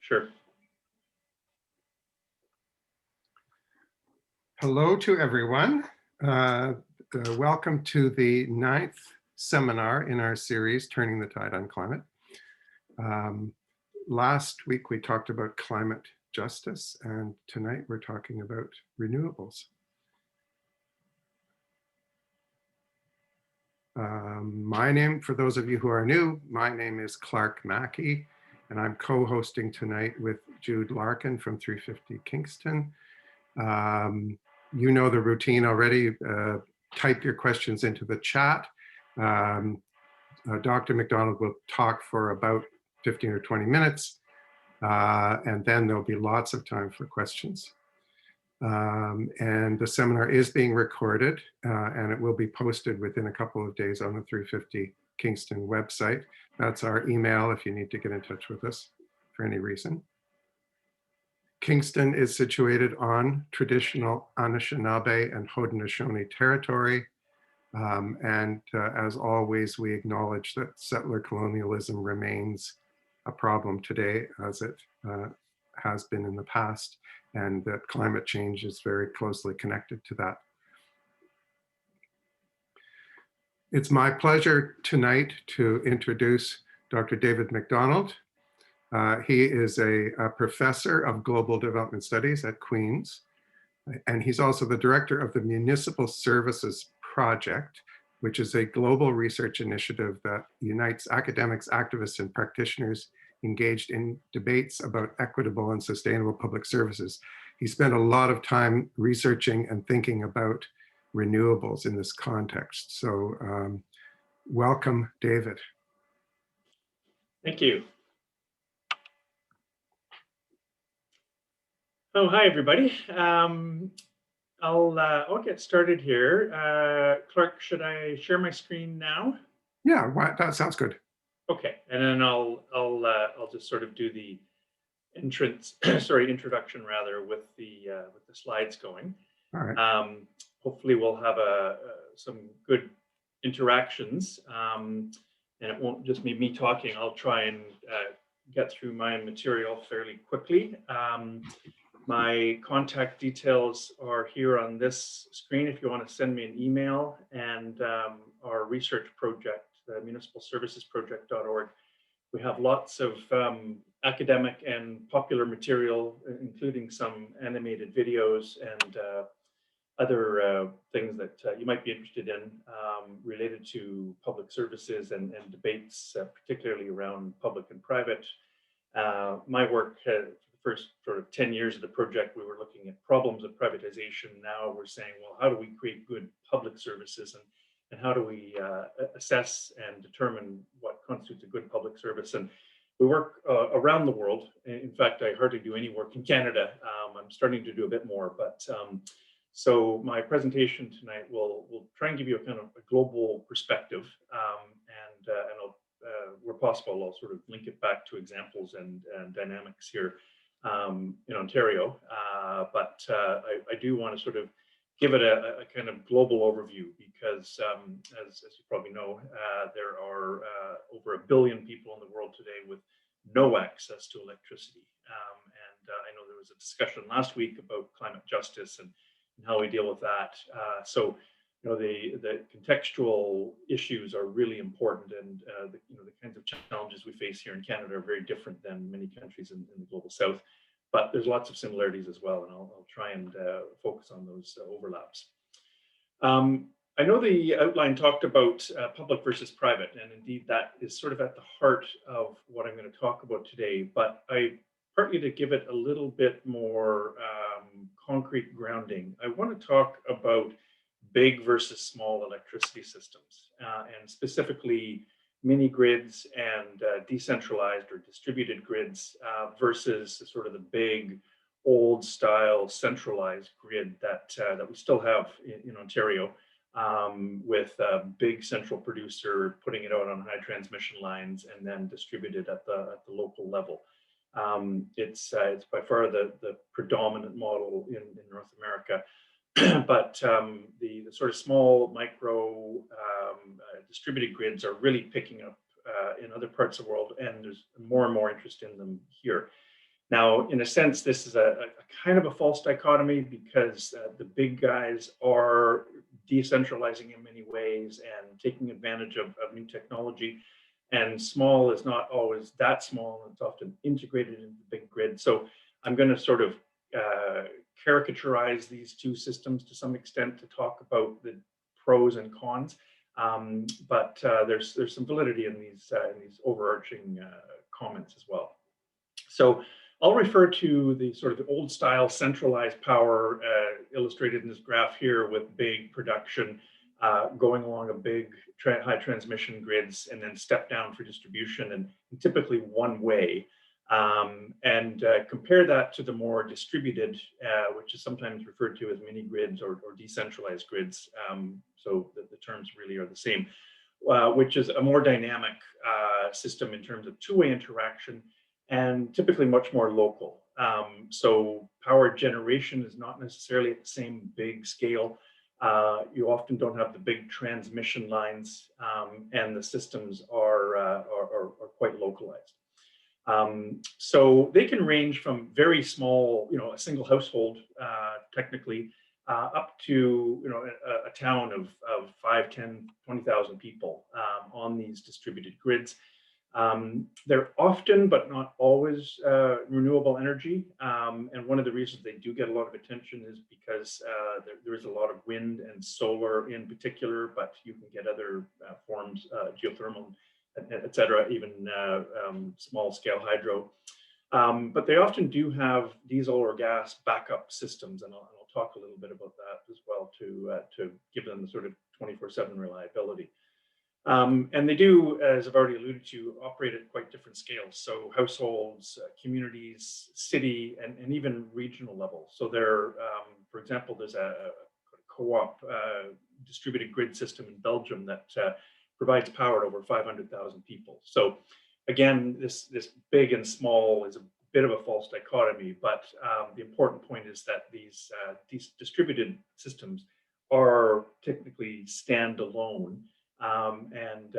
Sure. Hello to everyone. Welcome to the 9th seminar in our series, Turning the Tide on Climate. Last week we talked about climate justice, and tonight we're talking about renewables. My name, for those of you who are new, my name is Clark Mackey, and I'm co-hosting tonight with Jude Larkin from 350 Kingston. You know the routine already. Type your questions into the chat. Dr. Mcdonald will talk for about 15 or 20 minutes, and then there'll be lots of time for questions. And the seminar is being recorded, and it will be posted within a couple of days on the 350 Kingston website. That's our email if you need to get in touch with us for any reason. Kingston is situated on traditional Anishinaabe and Haudenosaunee territory. As always, we acknowledge that settler colonialism remains a problem today, as it has been in the past, and that climate change is very closely connected to that. It's my pleasure tonight to introduce Dr. David Mcdonald. He is a professor of global development studies at Queen's, and he's also the director of the Municipal Services Project, which is a global research initiative that unites academics, activists, and practitioners engaged in debates about equitable and sustainable public services. He spent a lot of time researching and thinking about renewables in this context. So welcome, David. Thank you. Oh, hi, everybody. I'll get started here. Clark, should I share my screen now? Yeah, that sounds good. Okay, and then I'll just sort of do the introduction rather, with the slides going. All right. Hopefully we'll have some good interactions, and it won't just be me talking. I'll try and get through my material fairly quickly. My contact details are here on this screen if you want to send me an email, and our research project, the municipalservicesproject.org. We have lots of academic and popular material, including some animated videos and other things that you might be interested in related to public services and debates, particularly around public and private. My work, the first sort of 10 years of the project, we were looking at problems of privatization. Now we're saying, well, how do we create good public services, and how do we assess and determine what constitutes a good public service? And we work around the world. In fact, I hardly do any work in Canada. I'm starting to do a bit more, but so my presentation tonight will try and give you a kind of a global perspective, and I'll, where possible, I'll sort of link it back to examples and dynamics here in Ontario. But I do want to sort of give it a kind of global overview, because as you probably know, there are over 1 billion people in the world today with no access to electricity. And I know there was a discussion last week about climate justice and how we deal with that. So you know, the contextual issues are really important, and the kinds of challenges we face here in Canada are very different than many countries in the global south. But there's lots of similarities as well, and I'll try and focus on those overlaps. I know the outline talked about public versus private, and indeed that is sort of at the heart of what I'm going to talk about today. But partly to give it a little bit more concrete grounding, I want to talk about big versus small electricity systems, and specifically mini grids and decentralized or distributed grids versus sort of the big old style centralized grid that we still have in Ontario, with a big central producer putting it out on high transmission lines and then distributed at the local level. It's by far the predominant model in North America. But the sort of small micro distributed grids are really picking up in other parts of the world, and there's more and more interest in them here. Now, in a sense, this is a kind of a false dichotomy because the big guys are decentralizing in many ways and taking advantage of new technology. And small is not always that small. It's often integrated into the big grid. So I'm going to sort of caricaturize these two systems to some extent to talk about the pros and cons. But there's some validity in these overarching comments as well. So I'll refer to the sort of the old style centralized power illustrated in this graph here with big production going along a big high transmission grids and then step down for distribution and typically one way. And compare that to the more distributed, which is sometimes referred to as mini grids or decentralized grids. So the terms really are the same, which is a more dynamic system in terms of two-way interaction and typically much more local. So power generation is not necessarily at the same big scale. You often don't have the big transmission lines, and the systems are quite localized. So they can range from very small, a single household, technically, up to a town of 5, 10, 20,000 people on these distributed grids. They're often, but not always, renewable energy. And one of the reasons they do get a lot of attention is because there is a lot of wind and solar in particular, but you can get other forms, geothermal, et cetera, even small scale hydro. But they often do have diesel or gas backup systems, and I'll talk a little bit about that as well to give them the sort of 24/7 reliability. And they do, as I've already alluded to, operate at quite different scales. So households, communities, city, and even regional level. So there, for example, there's a co-op distributed grid system in Belgium that provides power to over 500,000 people. So again, this big and small is a bit of a false dichotomy, but the important point is that these distributed systems are technically standalone. And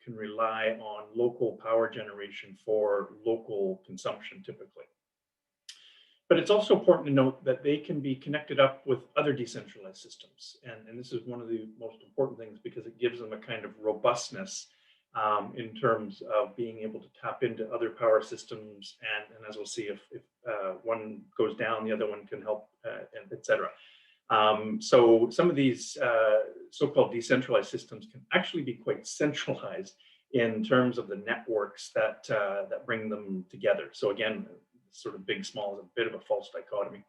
can rely on local power generation for local consumption typically. But it's also important to note that they can be connected up with other decentralized systems. And this is one of the most important things because it gives them a kind of robustness in terms of being able to tap into other power systems. And as we'll see, if one goes down, the other one can help, et cetera. So some of these so-called decentralized systems can actually be quite centralized in terms of the networks that bring them together. So again, sort of big, small is a bit of a false dichotomy.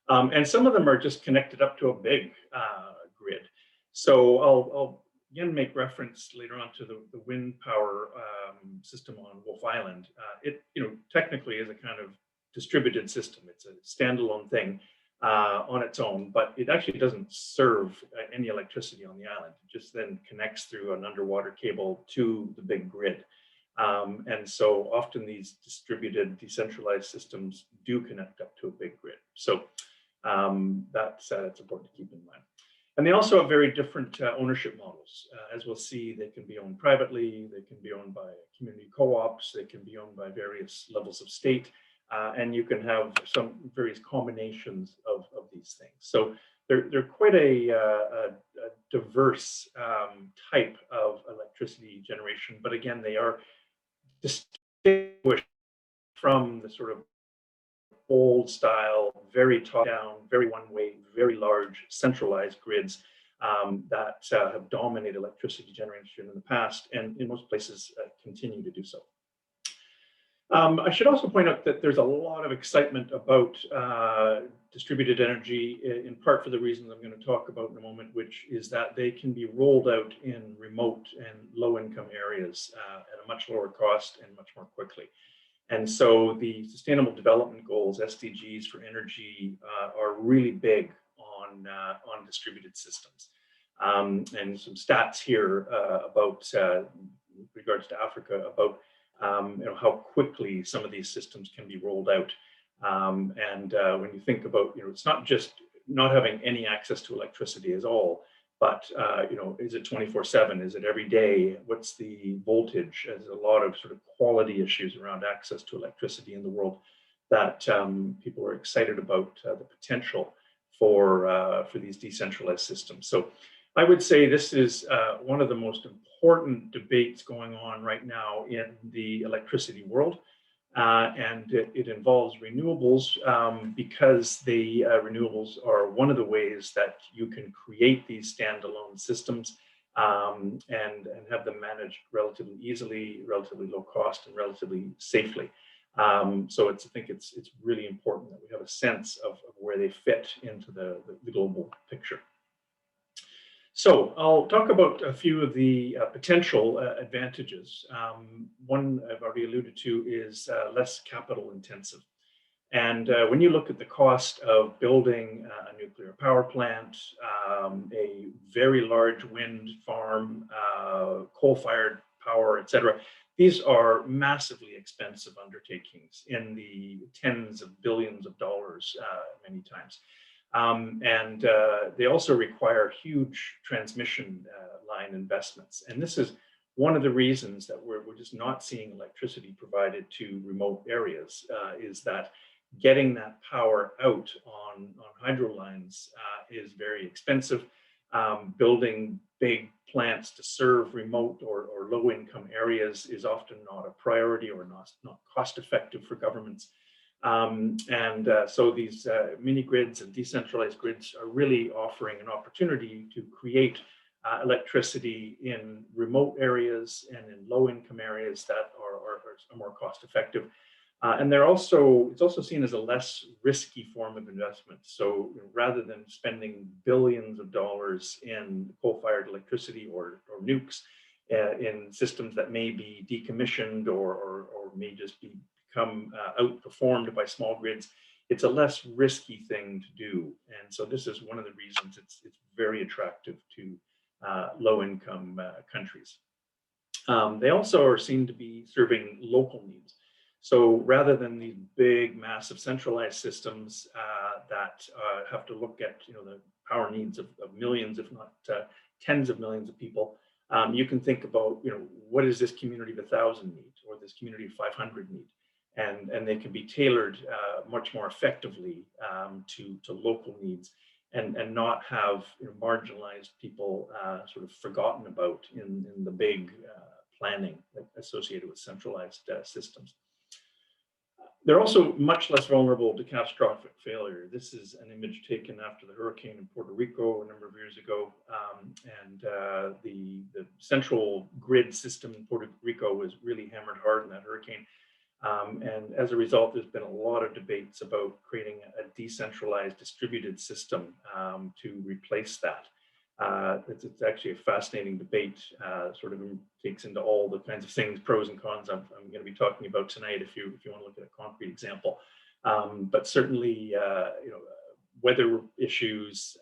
And some of them are just connected up to a big grid. So I'll again make reference later on to the wind power system on Wolf Island. It technically is a kind of distributed system. It's a standalone thing. On its own, but it actually doesn't serve any electricity on the island. It just then connects through an underwater cable to the big grid. And so often these distributed, decentralized systems do connect up to a big grid. So that's important to keep in mind. And they also have very different ownership models. As we'll see, they can be owned privately, they can be owned by community co-ops, they can be owned by various levels of state. And you can have some various combinations of these things. So they're quite a diverse type of electricity generation. But again, they are distinguished from the sort of old style, very top down, very one way, very large centralized grids that have dominated electricity generation in the past and in most places continue to do so. I should also point out that there's a lot of excitement about distributed energy, in part for the reasons I'm going to talk about in a moment, which is that they can be rolled out in remote and low-income areas at a much lower cost and much more quickly. And so the Sustainable Development Goals, SDGs for energy, are really big on distributed systems. And some stats here about, with regards to Africa, about how quickly some of these systems can be rolled out. And when you think about, it's not just not having any access to electricity at all, but, is it 24/7? Is it every day? What's the voltage? There's a lot of sort of quality issues around access to electricity in the world. that people are excited about the potential for these decentralized systems. So I would say this is one of the most important debates going on right now in the electricity world. And it involves renewables because the renewables are one of the ways that you can create these standalone systems and have them managed relatively easily, relatively low cost, and relatively safely. So I think it's really important that we have a sense of where they fit into the global picture. So I'll talk about a few of the potential advantages. One I've already alluded to is less capital intensive. And when you look at the cost of building a nuclear power plant, a very large wind farm, coal-fired power, et cetera, these are massively expensive undertakings in the tens of billions of dollars many times. And they also require huge transmission line investments. And this is one of the reasons that we're just not seeing electricity provided to remote areas, is that getting that power out on hydro lines is very expensive. Building big plants to serve remote or low-income areas is often not a priority or not cost-effective for governments. So these mini grids and decentralized grids are really offering an opportunity to create electricity in remote areas and in low-income areas that are more cost-effective. And it's also seen as a less risky form of investment. So rather than spending billions of dollars in coal-fired electricity or nukes in systems that may be decommissioned or may just become outperformed by small grids, it's a less risky thing to do. And so this is one of the reasons it's very attractive to low-income countries. They also are seen to be serving local needs. So rather than these big, massive centralized systems that have to look at the power needs of millions, if not tens of millions of people, you can think about what does this community of 1,000 need, or this community of 500 need, and they can be tailored much more effectively to local needs, and not have marginalized people sort of forgotten about in the big planning associated with centralized systems. They're also much less vulnerable to catastrophic failure. This is an image taken after the hurricane in Puerto Rico a number of years ago. And the central grid system in Puerto Rico was really hammered hard in that hurricane. And as a result, there's been a lot of debates about creating a decentralized distributed system to replace that. It's actually a fascinating debate, sort of takes into all the kinds of things, pros and cons I'm going to be talking about tonight if you want to look at a concrete example. But certainly, weather issues,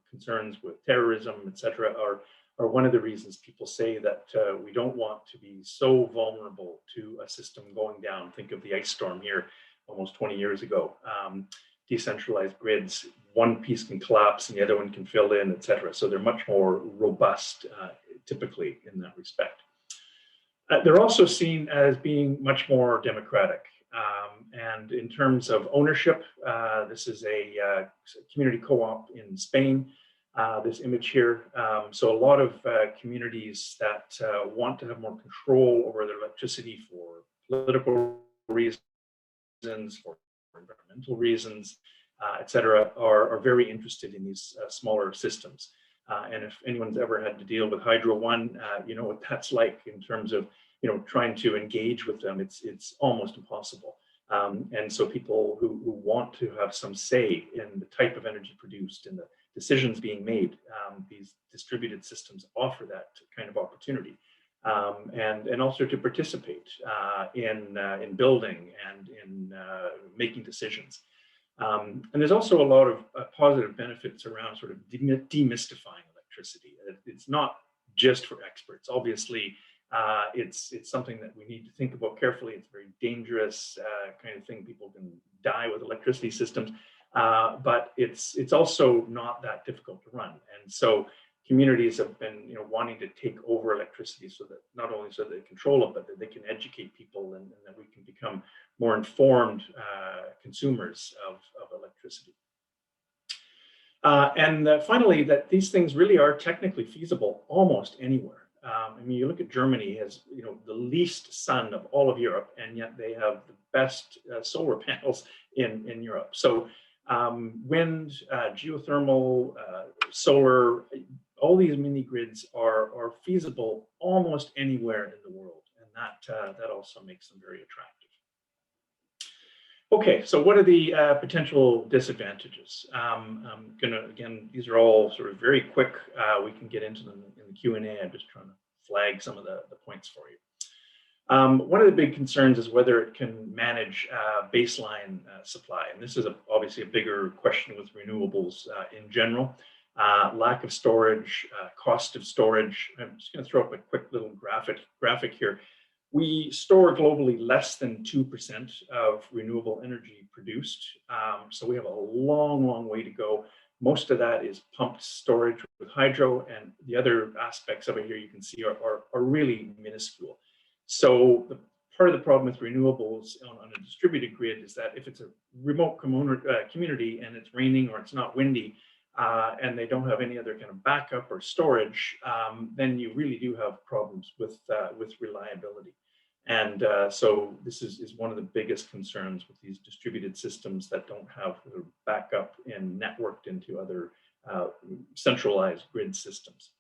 concerns with terrorism, et cetera, are one of the reasons people say that we don't want to be so vulnerable to a system going down. Think of the ice storm here almost 20 years ago. Decentralized grids, one piece can collapse and the other one can fill in, et cetera. So they're much more robust, typically, in that respect. They're also seen as being much more democratic. And in terms of ownership, this is a community co-op in Spain, this image here. So a lot of communities that want to have more control over their electricity for political reasons, for environmental reasons, et cetera, are very interested in these smaller systems. And if anyone's ever had to deal with Hydro One, you know what that's like in terms of trying to engage with them. It's almost impossible. And so people who want to have some say in the type of energy produced and the decisions being made, these distributed systems offer that kind of opportunity. And also to participate in building and in making decisions. And there's also a lot of positive benefits around sort of demystifying electricity. It's not just for experts. Obviously, it's something that we need to think about carefully. It's a very dangerous kind of thing. People can die with electricity systems, but it's also not that difficult to run. And so communities have been wanting to take over electricity so that not only so they control it, but that they can educate people and that we can become more informed consumers of electricity. Finally, that these things really are technically feasible almost anywhere. I mean, you look at Germany as the least sun of all of Europe, and yet they have the best solar panels in Europe. So wind, geothermal, solar, all these mini grids are feasible almost anywhere in the world, and that also makes them very attractive. Okay, so what are the potential disadvantages? I'm gonna, again, these are all sort of very quick. We can get into them in the Q&A. I'm just trying to flag some of the points for you. One of the big concerns is whether it can manage baseline supply. And this is obviously a bigger question with renewables in general. Lack of storage, cost of storage. I'm just gonna throw up a quick little graphic here. We store globally less than 2% of renewable energy produced. So we have a long way to go. Most of that is pumped storage with hydro, and the other aspects of it here you can see are really minuscule. So part of the problem with renewables on a distributed grid is that if it's a remote community and it's raining or it's not windy, and they don't have any other kind of backup or storage, then you really do have problems with reliability. And so this is one of the biggest concerns with these distributed systems that don't have the backup and networked into other centralized grid systems.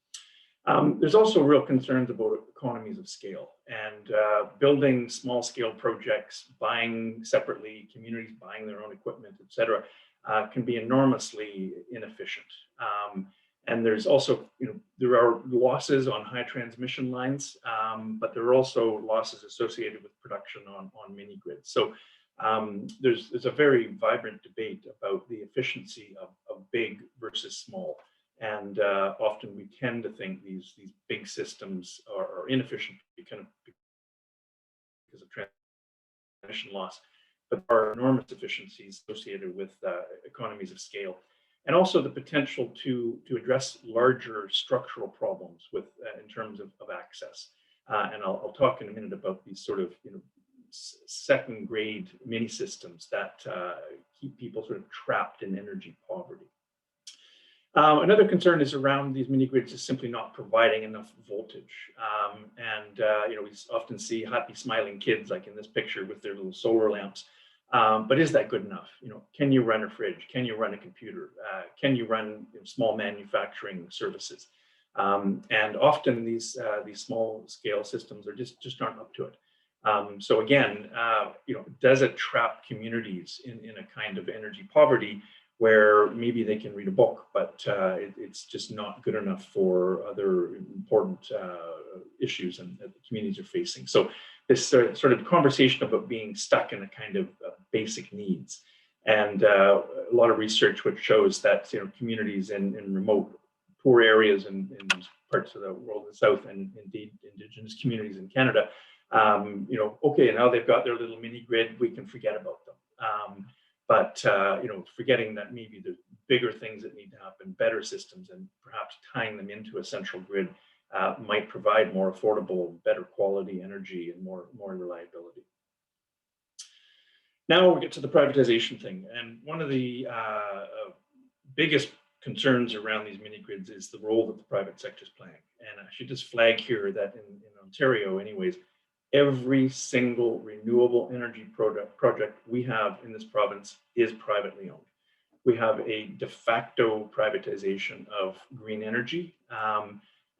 There's also real concerns about economies of scale and building small scale projects, buying separately, communities buying their own equipment, et cetera, can be enormously inefficient. And there's also, there are losses on high transmission lines, but there are also losses associated with production on mini grids. So there's a very vibrant debate about the efficiency of big versus small. And often we tend to think these big systems are inefficient because of transmission loss, but there are enormous efficiencies associated with economies of scale. And also the potential to address larger structural problems with in terms of access. And I'll talk in a minute about these sort of second grade mini systems that keep people sort of trapped in energy poverty. Another concern is around these mini grids is simply not providing enough voltage. We often see happy smiling kids like in this picture with their little solar lamps. But is that good enough? Can you run a fridge? Can you run a computer? Can you run small manufacturing services? And often these small scale systems are just aren't up to it. So again, does it trap communities in a kind of energy poverty where maybe they can read a book, but it's just not good enough for other important issues that the communities are facing. So this sort of conversation about being stuck in a kind of basic needs, and a lot of research which shows that communities in remote, poor areas in parts of the world in the South, and indeed Indigenous communities in Canada, okay, now they've got their little mini grid, we can forget about them. But forgetting that maybe there's bigger things that need to happen, better systems, and perhaps tying them into a central grid might provide more affordable, better quality energy and more reliability. Now we'll get to the privatization thing. And one of the biggest concerns around these mini grids is the role that the private sector is playing. And I should just flag here that in Ontario anyways, every single renewable energy project we have in this province is privately owned. We have a de facto privatization of green energy,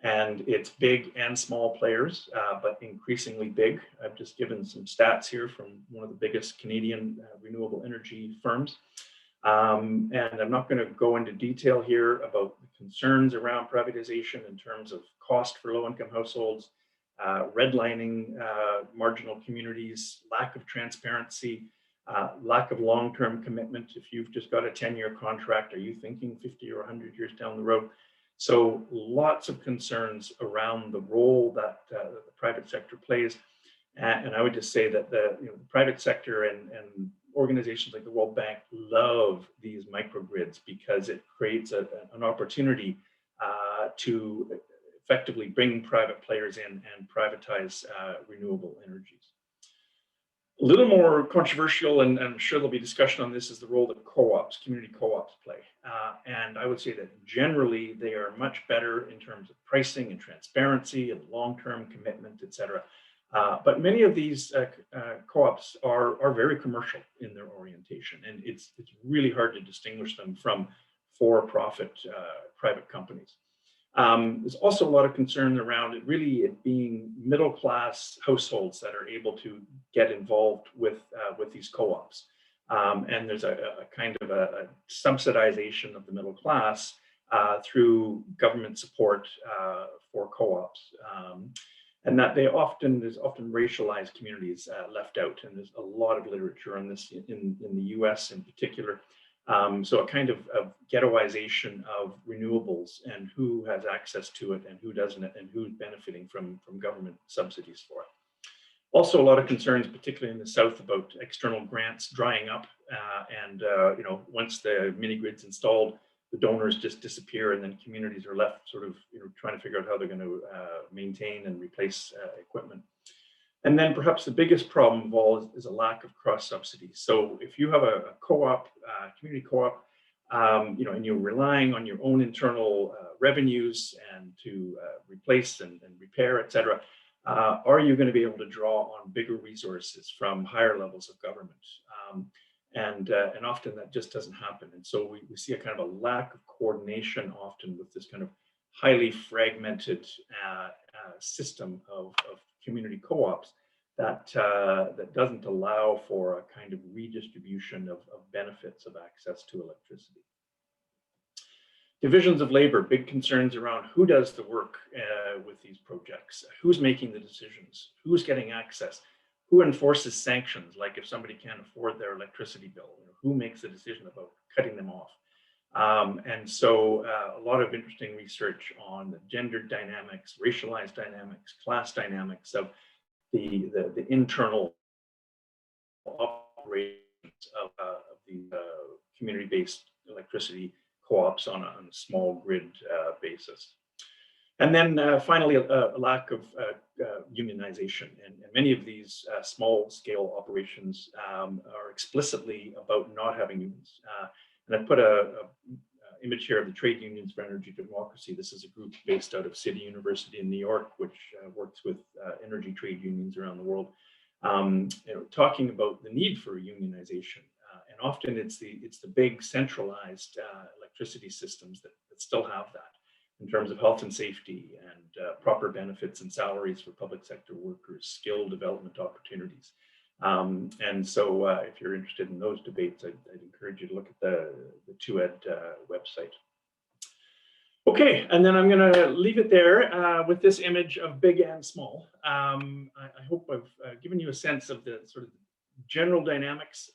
and it's big and small players, but increasingly big. I've just given some stats here from one of the biggest Canadian renewable energy firms. And I'm not going to go into detail here about the concerns around privatization in terms of cost for low-income households, redlining marginal communities, lack of transparency, lack of long-term commitment. If you've just got a 10-year contract, are you thinking 50 or 100 years down the road? So lots of concerns around the role that the private sector plays. And I would just say that the private sector and organizations like the World Bank love these microgrids because it creates an opportunity to effectively bring private players in and privatize renewable energies. A little more controversial, and I'm sure there'll be discussion on this, is the role that co-ops, community co-ops play. And I would say that generally they are much better in terms of pricing and transparency and long-term commitment, et cetera. But many of these co-ops are very commercial in their orientation, and it's really hard to distinguish them from for-profit private companies. There's also a lot of concern around it being middle-class households that are able to get involved with these co-ops. And there's a kind of a subsidization of the middle class through government support for co-ops. And that there's often racialized communities left out. And there's a lot of literature on this in the US in particular. So a kind of ghettoization of renewables and who has access to it and who doesn't, and who's benefiting from government subsidies for it. Also, a lot of concerns, particularly in the South, about external grants drying up, and once the mini grid's installed, the donors just disappear, and then communities are left sort of trying to figure out how they're going to maintain and replace equipment. And then perhaps the biggest problem of all is a lack of cross subsidies. So if you have a co-op, community co-op, and you're relying on your own internal revenues and to replace and repair, et cetera, are you going to be able to draw on bigger resources from higher levels of government? And often that just doesn't happen. And so we see a kind of a lack of coordination often with this kind of highly fragmented system of community co-ops that doesn't allow for a kind of redistribution of benefits of access to electricity. Divisions of labor, big concerns around who does the work with these projects, who's making the decisions, who's getting access, who enforces sanctions, like if somebody can't afford their electricity bill, who makes the decision about cutting them off. And so a lot of interesting research on the gender dynamics, racialized dynamics, class dynamics of the internal operations of the community-based electricity co-ops on a small grid basis. And then finally, a lack of unionization. And many of these small-scale operations are explicitly about not having unions. And I put a image here of the Trade Unions for Energy Democracy. This is a group based out of City University in New York, which works with energy trade unions around the world, talking about the need for unionization. And often it's the big centralized electricity systems that still have that in terms of health and safety and proper benefits and salaries for public sector workers, skill development opportunities. And so if you're interested in those debates, I'd encourage you to look at the 2Ed website. Okay, and then I'm going to leave it there with this image of big and small. I hope I've given you a sense of the sort of general dynamics.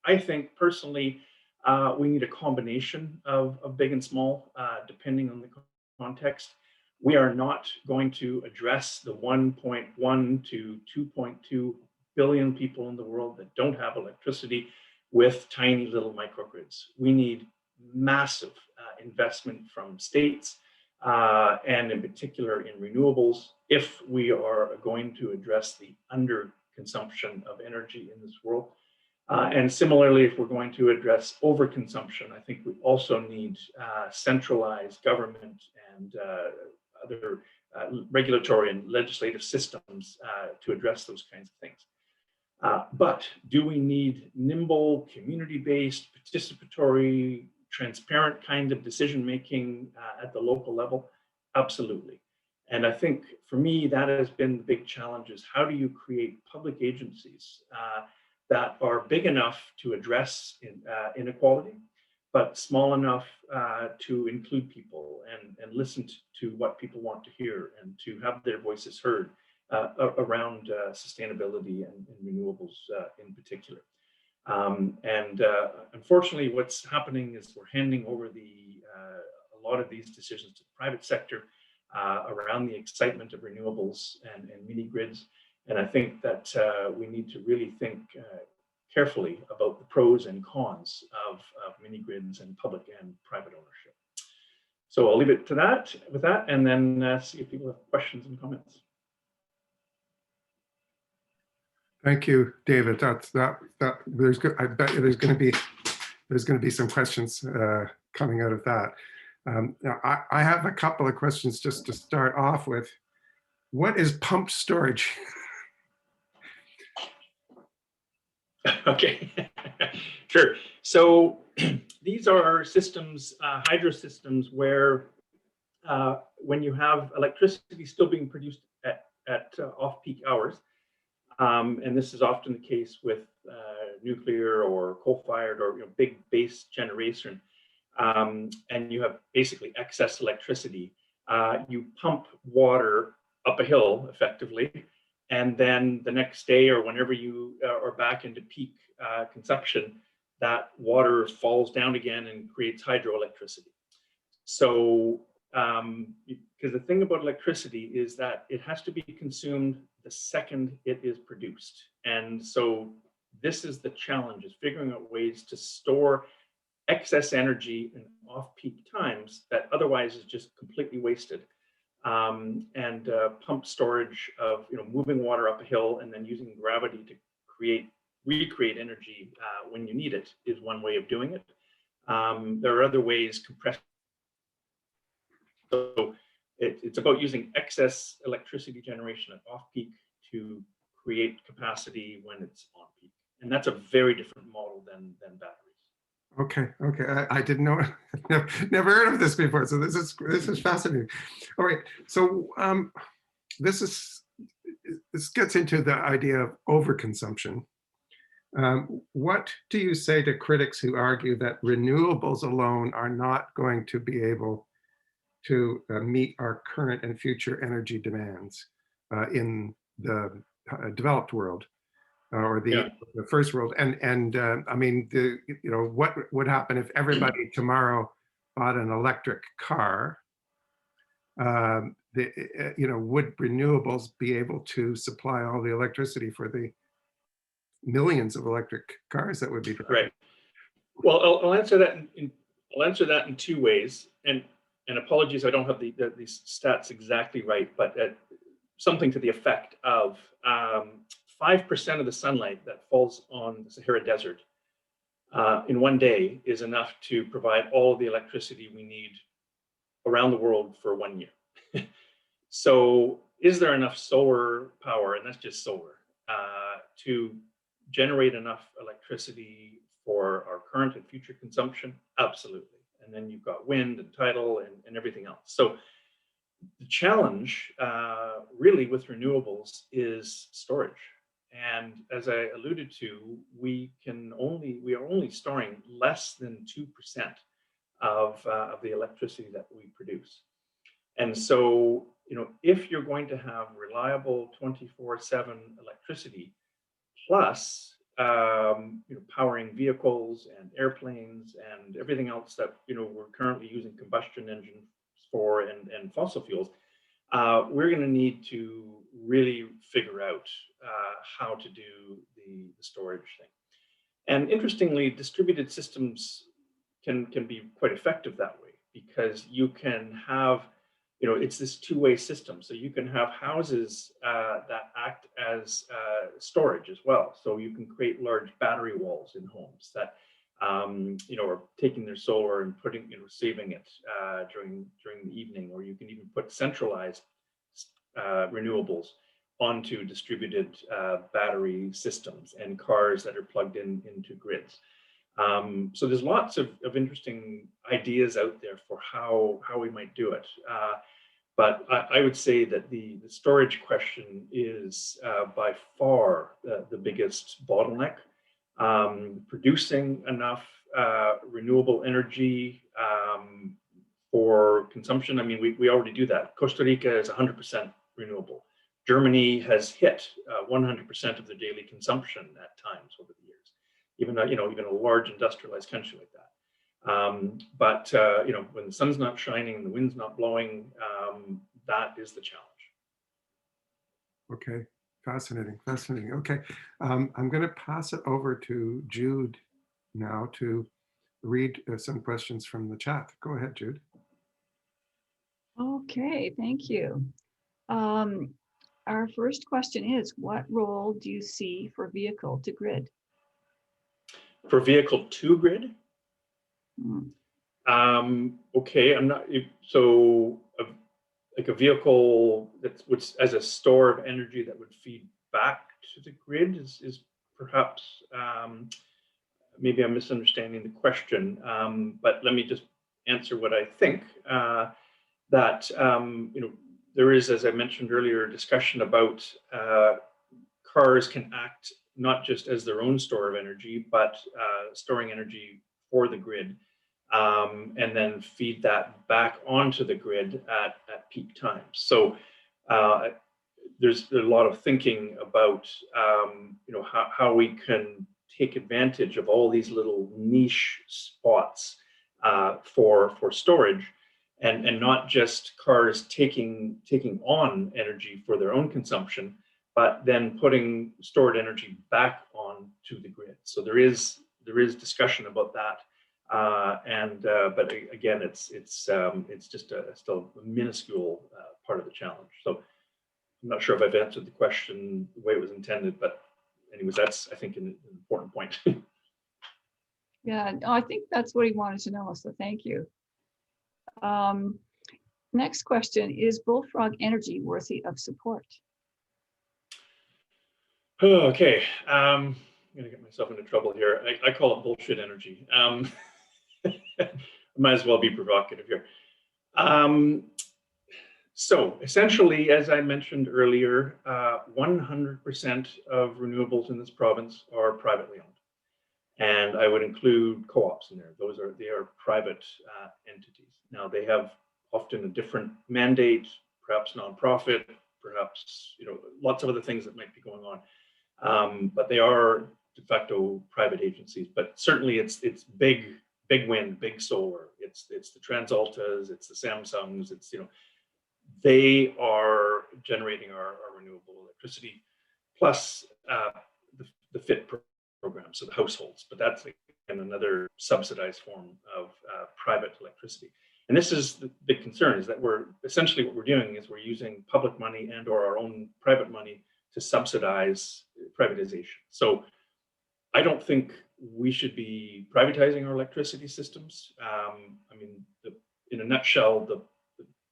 I think personally, we need a combination of big and small, depending on the context. We are not going to address the 1.1 to 2.2 billion people in the world that don't have electricity with tiny little microgrids. We need massive investment from states, and in particular in renewables, if we are going to address the underconsumption of energy in this world. And similarly, if we're going to address overconsumption, I think we also need centralized government and other regulatory and legislative systems to address those kinds of things. But do we need nimble, community-based, participatory, transparent kind of decision-making at the local level? Absolutely. And I think for me, that has been the big challenge, is how do you create public agencies that are big enough to address inequality, but small enough to include people and listen to what people want to hear and to have their voices heard around sustainability and renewables in particular. Unfortunately, what's happening is we're handing over a lot of these decisions to the private sector around the excitement of renewables and mini grids. And I think that we need to really think carefully about the pros and cons of mini grids and public and private ownership. So I'll leave it to that with that, and then see if people have questions and comments. Thank you, David. I bet you there's going to be some questions coming out of that. Now I have a couple of questions just to start off with. What is pumped storage? Okay, sure. So these are systems, hydro systems, where when you have electricity still being produced at off-peak hours, and this is often the case with nuclear or coal-fired or big base generation, and you have basically excess electricity, you pump water up a hill effectively, and then the next day or whenever you are back into peak consumption, that water falls down again and creates hydroelectricity. So, because the thing about electricity is that it has to be consumed the second it is produced. And so this is the challenge, is figuring out ways to store excess energy in off-peak times that otherwise is just completely wasted. And pump storage of moving water up a hill and then using gravity to recreate energy when you need it is one way of doing it. There are other ways, compressed. So it's about using excess electricity generation at off-peak to create capacity when it's on peak. And that's a very different model than batteries. Okay. I didn't know, never heard of this before. So this is fascinating. All right. So this gets into the idea of overconsumption. What do you say to critics who argue that renewables alone are not going to be able to meet our current and future energy demands in the developed world or the first world? And I mean, what would happen if everybody tomorrow bought an electric car? Would renewables be able to supply all the electricity for the millions of electric cars that would be driving? Right. Well, I'll answer that in two ways. And apologies, I don't have these stats exactly right, but something to the effect of 5% of the sunlight that falls on the Sahara Desert in one day is enough to provide all the electricity we need around the world for 1 year. So is there enough solar power, and that's just solar, to generate enough electricity for our current and future consumption? Absolutely. And then you've got wind and tidal and everything else. So the challenge really with renewables is storage. And as I alluded to, we are only storing less than 2% of the electricity that we produce. And so, if you're going to have reliable 24/7 electricity, plus powering vehicles and airplanes and everything else that we're currently using combustion engines for and fossil fuels, we're going to need to really figure out how to do the storage thing. And interestingly, distributed systems can be quite effective that way, because you can have, it's this two-way system. So you can have houses that act as storage as well. So you can create large battery walls in homes that, are taking their solar and saving it during the evening, or you can even put centralized renewables onto distributed battery systems and cars that are plugged into grids. So there's lots of interesting ideas out there for how we might do it. But I would say that the storage question is by far the biggest bottleneck. Producing enough renewable energy for consumption. I mean, we already do that. Costa Rica is 100% renewable. Germany has hit 100% of their daily consumption at times over the years, even a large industrialized country like that. But when the sun's not shining and the wind's not blowing, that is the challenge. Okay, fascinating. Okay, I'm going to pass it over to Jude now to read some questions from the chat. Go ahead, Jude. Okay, thank you. our first question is, what role do you see for vehicle to grid? For vehicle to grid? Hmm. Okay, I'm not, so like a vehicle that's which as a store of energy that would feed back to the grid is perhaps, maybe I'm misunderstanding the question, but let me just answer what I think, that, there is, as I mentioned earlier, a discussion about cars can act not just as their own store of energy, but storing energy for the grid, and then feed that back onto the grid at peak times. So there's a lot of thinking about how we can take advantage of all these little niche spots for storage, and not just cars taking on energy for their own consumption, but then putting stored energy back onto the grid. So there is discussion about that, but again, it's just still a minuscule part of the challenge. So I'm not sure if I've answered the question the way it was intended, but anyways, that's, I think, an important point. Yeah, no, I think that's what he wanted to know, so thank you. Next question, is Bullfrog energy worthy of support? Okay, I'm gonna get myself into trouble here. I call it bullshit energy. Might as well be provocative here. So essentially, as I mentioned earlier, 100% of renewables in this province are privately owned, and I would include co-ops in there. They are private entities. Now they have often a different mandate, perhaps nonprofit, perhaps lots of other things that might be going on, but they are de facto private agencies. But certainly, it's big wind, big solar. It's the TransAltas, it's the Samsungs, it's they are generating our renewable electricity, plus the FIT program, so the households. But that's again another subsidized form of private electricity. And this is the concern, is that we're essentially what we're doing is we're using public money and or our own private money to subsidize privatization. So I don't think we should be privatizing our electricity systems. I mean, in a nutshell, the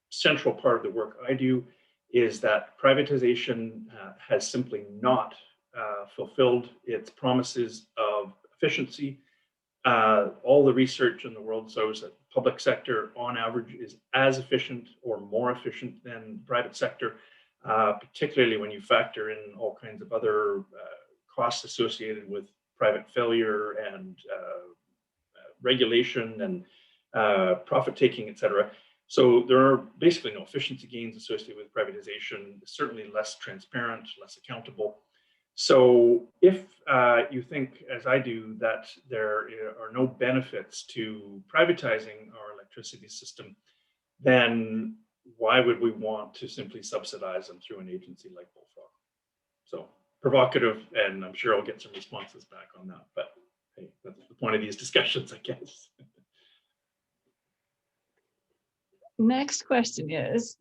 central part of the work I do is that privatization has simply not fulfilled its promises of efficiency. All the research in the world shows that the public sector on average is as efficient or more efficient than the private sector, particularly when you factor in all kinds of other costs associated with private failure and regulation and profit taking, et cetera. So there are basically no efficiency gains associated with privatization, certainly less transparent, less accountable. So if you think, as I do, that there are no benefits to privatizing our electricity system, then why would we want to simply subsidize them through an agency like Bullfrog? So provocative, and I'm sure I'll get some responses back on that, but hey, that's the point of these discussions, I guess. Next question is,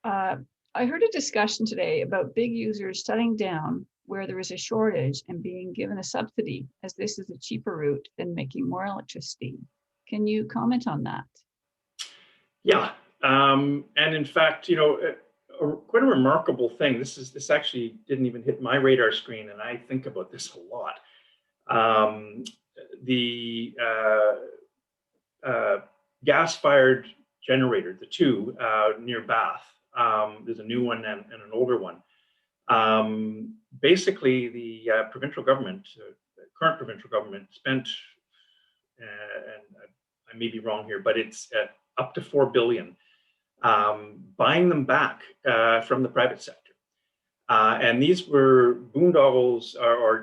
I heard a discussion today about big users shutting down where there is a shortage and being given a subsidy, as this is a cheaper route than making more electricity. Can you comment on that? Yeah, and in fact, quite a remarkable thing. This actually didn't even hit my radar screen, and I think about this a lot. The gas-fired generator, the two near Bath. There's a new one and an older one. Basically, the provincial government, current provincial government, spent, and I may be wrong here, but it's up to $4 billion buying them back from the private sector. And these were boondoggles, or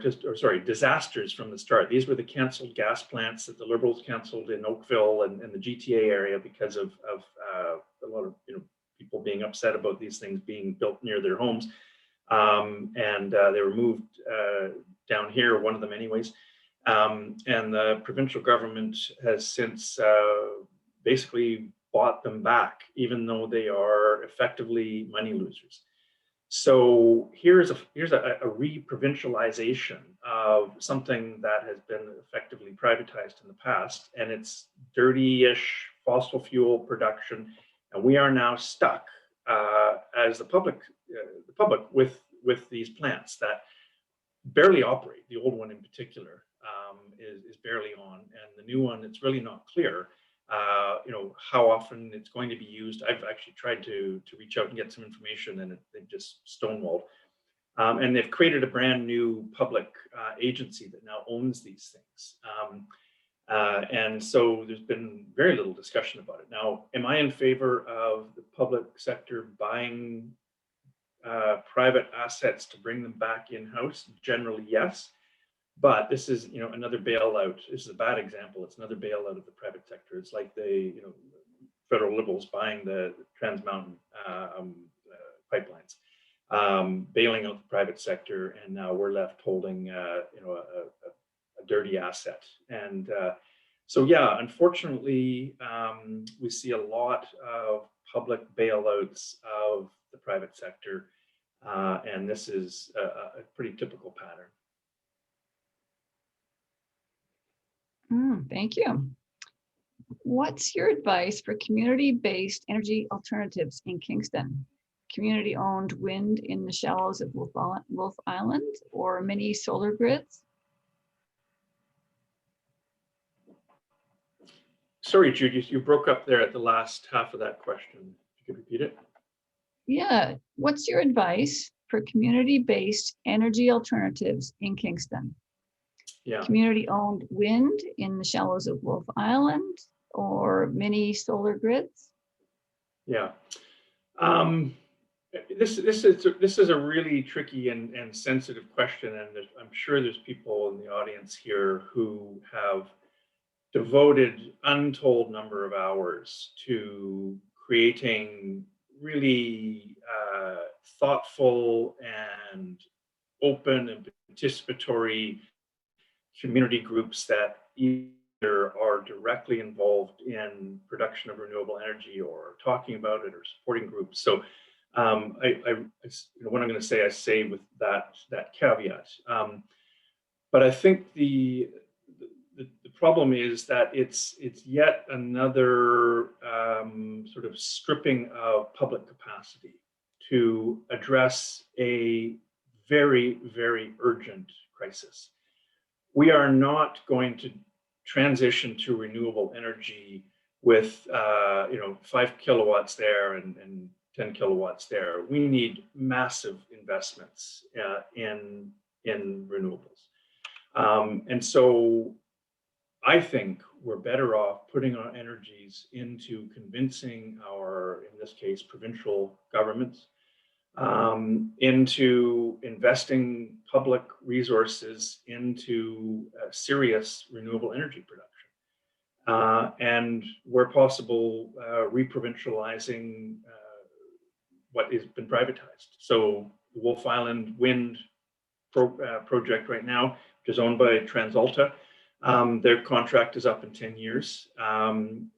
disasters from the start. These were the canceled gas plants that the Liberals canceled in Oakville and the GTA area because of a lot of people being upset about these things being built near their homes. And they were moved down here, one of them anyways. And the provincial government has since basically bought them back, even though they are effectively money losers. So here's a re-provincialization of something that has been effectively privatized in the past, and it's dirty-ish fossil fuel production, and we are now stuck as the public with these plants that barely operate. The old one in particular is barely on, and the new one, it's really not clear how often it's going to be used. I've actually tried to reach out and get some information, and they've just stonewalled. And they've created a brand new public agency that now owns these things. And so there's been very little discussion about it. Now, am I in favor of the public sector buying private assets to bring them back in-house? Generally, yes. But this is, another bailout. This is a bad example. It's another bailout of the private sector. It's like the, federal Liberals buying the Trans Mountain pipelines, bailing out the private sector, and now we're left holding, a dirty asset. And so, yeah, unfortunately, we see a lot of public bailouts of the private sector, and this is a pretty typical pattern. Thank you. What's your advice for community-based energy alternatives in Kingston? Community-owned wind in the shallows of Wolf Island or mini solar grids? Sorry, Judy, you broke up there at the last half of that question. You could repeat it? Yeah. What's your advice for community-based energy alternatives in Kingston? Yeah. Community-owned wind in the shallows of Wolf Island or mini solar grids? Yeah. This is a really tricky and sensitive question, and I'm sure there's people in the audience here who have devoted untold number of hours to creating really thoughtful and open and participatory community groups that either are directly involved in production of renewable energy or talking about it or supporting groups. So what I'm going to say, I say with that caveat. But I think the problem is that it's yet another sort of stripping of public capacity to address a very, very urgent crisis. We are not going to transition to renewable energy with 5 kilowatts there and 10 kilowatts there. We need massive investments in renewables. And so I think we're better off putting our energies into convincing our, in this case, provincial governments, into investing public resources into serious renewable energy production. And where possible, re-provincializing what has been privatized. So the Wolf Island wind project right now, which is owned by TransAlta, their contract is up in 10 years. And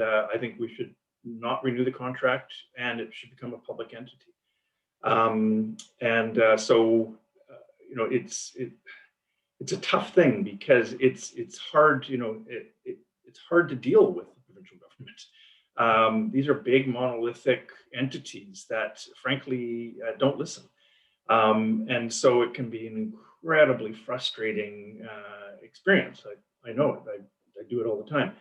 I think we should not renew the contract, and it should become a public entity. It's a tough thing because it's hard, it's hard to deal with the provincial government. These are big monolithic entities that frankly don't listen. And so it can be an incredibly frustrating experience. I know it, I do it all the time.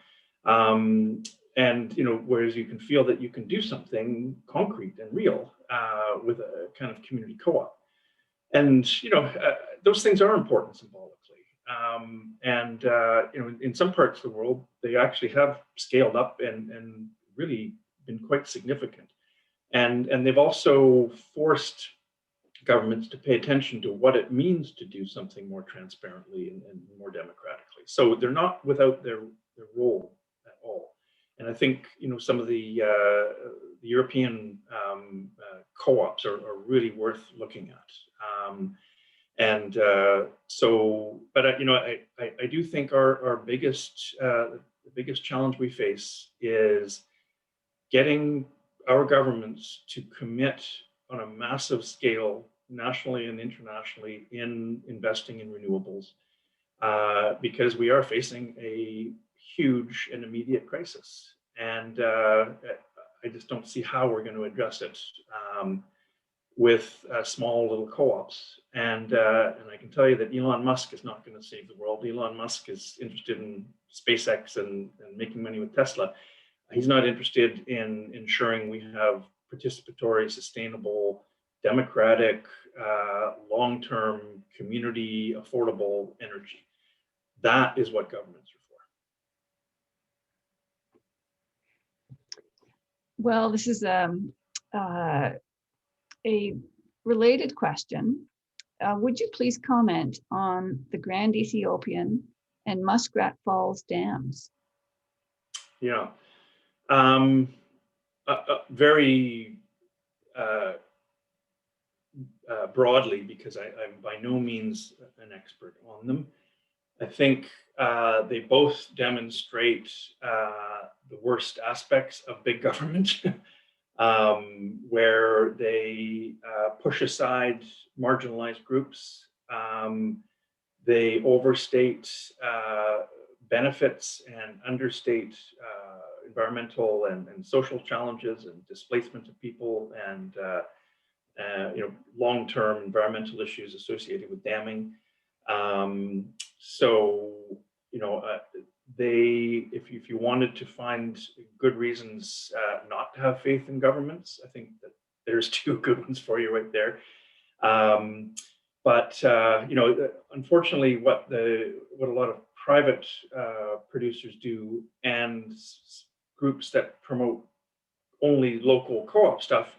And whereas you can feel that you can do something concrete and real with a kind of community co-op. And those things are important symbolically. In some parts of the world, they actually have scaled up and really been quite significant. And they've also forced governments to pay attention to what it means to do something more transparently and more democratically. So they're not without their role at all. And I think some of the European co-ops are really worth looking at. But I do think our biggest the biggest challenge we face is getting our governments to commit on a massive scale, nationally and internationally, in investing in renewables, because we are facing a huge and immediate crisis. And I just don't see how we're going to address it with small little co-ops. And I can tell you that Elon Musk is not going to save the world. Elon Musk is interested in SpaceX and making money with Tesla. He's not interested in ensuring we have participatory, sustainable, democratic, long-term, community, affordable energy. That is what governments are for. Well, this is a related question. Would you please comment on the Grand Ethiopian and Muskrat Falls dams? Yeah. Very broadly, because I'm by no means an expert on them. I think they both demonstrate the worst aspects of big government, where they push aside marginalized groups. They overstate benefits and understate environmental and social challenges and displacement of people, and long-term environmental issues associated with damming. If you wanted to find good reasons not to have faith in governments, I think that there's two good ones for you right there. Unfortunately, what a lot of private producers do, and groups that promote only local co-op stuff,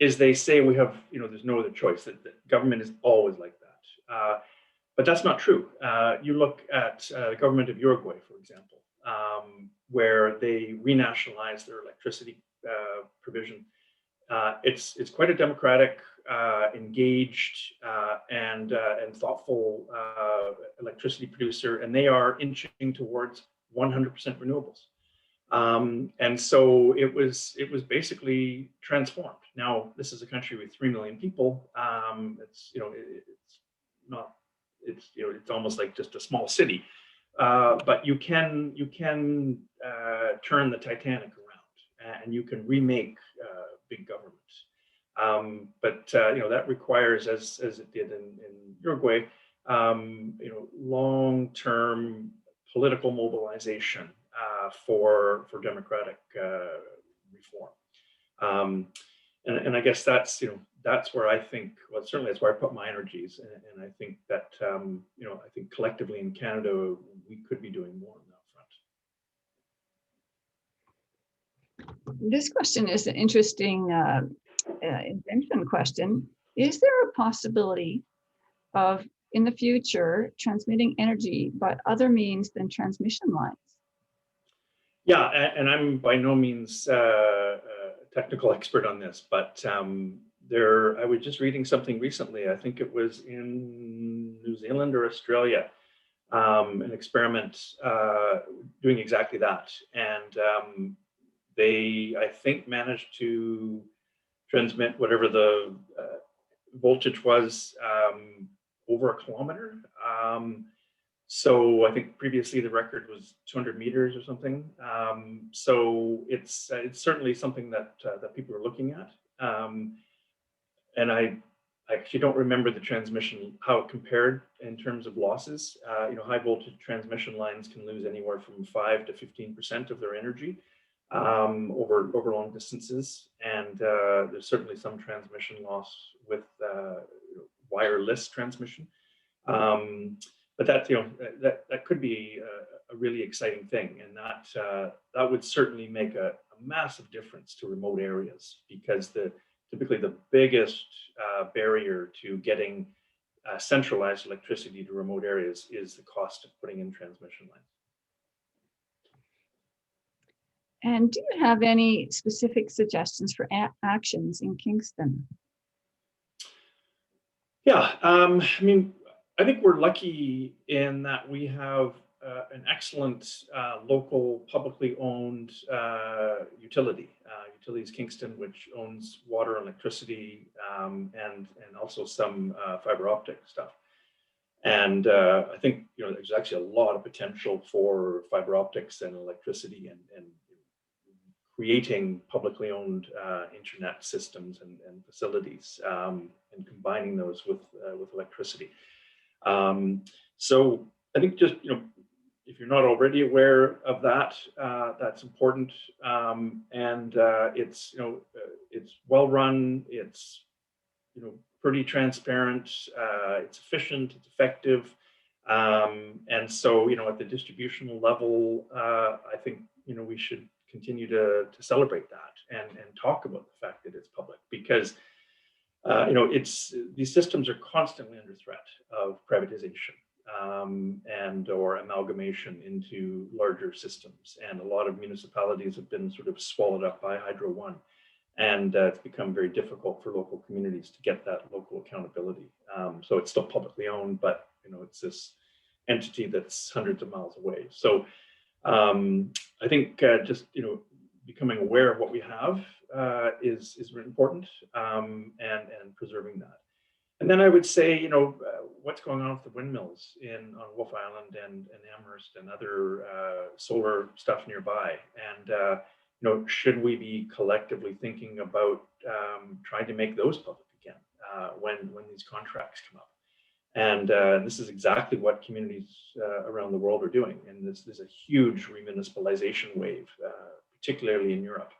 is they say we have, there's no other choice, that government is always like that. But that's not true. You look at the government of Uruguay, for example, where they renationalized their electricity provision. It's quite a democratic, engaged, and thoughtful electricity producer, and they are inching towards 100% renewables. And so it was basically transformed. Now, this is a country with 3 million people. It's almost like just a small city. But you can turn the Titanic around, and you can remake big government. That requires, as it did in Uruguay, long-term political mobilization for democratic reform. And I guess that's where I think, well, certainly that's where I put my energies, and I think that I think collectively in Canada we could be doing more on that front. This question is an interesting invention question. Is there a possibility of, in the future, transmitting energy by other means than transmission lines? Yeah, and I'm by no means a technical expert on this, but I was just reading something recently, I think it was in New Zealand or Australia, an experiment doing exactly that. And they, I think, managed to transmit whatever the voltage was over a kilometer. So I think previously the record was 200 meters or something. So it's certainly something that people are looking at. And I actually don't remember the transmission, how it compared in terms of losses. High voltage transmission lines can lose anywhere from 5 to 15% of their energy over long distances. And there's certainly some transmission loss with wireless transmission. But that could be a really exciting thing, and that would certainly make a massive difference to remote areas, because typically the biggest barrier to getting centralized electricity to remote areas is the cost of putting in transmission lines. And do you have any specific suggestions for actions in Kingston? Yeah, I think we're lucky in that we have an excellent local publicly owned utility Utilities Kingston, which owns water and electricity, and also some fiber optic stuff. And I think there's actually a lot of potential for fiber optics and electricity and creating publicly owned internet systems and facilities, and combining those with electricity. So I think just if you're not already aware of that, that's important. And it's it's well run. It's pretty transparent. It's efficient. It's effective. And so at the distributional level, I think we should continue to celebrate that and talk about the fact that it's public, because these systems are constantly under threat of privatization, and or amalgamation into larger systems. And a lot of municipalities have been sort of swallowed up by Hydro One. And it's become very difficult for local communities to get that local accountability. So it's still publicly owned, but it's this entity that's hundreds of miles away. So I think just becoming aware of what we have is really important, and preserving that. And then I would say what's going on with the windmills on Wolf Island and Amherst and other solar stuff nearby, and should we be collectively thinking about trying to make those public again when these contracts come up? And this is exactly what communities around the world are doing. And there's a huge remunicipalization wave, particularly in Europe,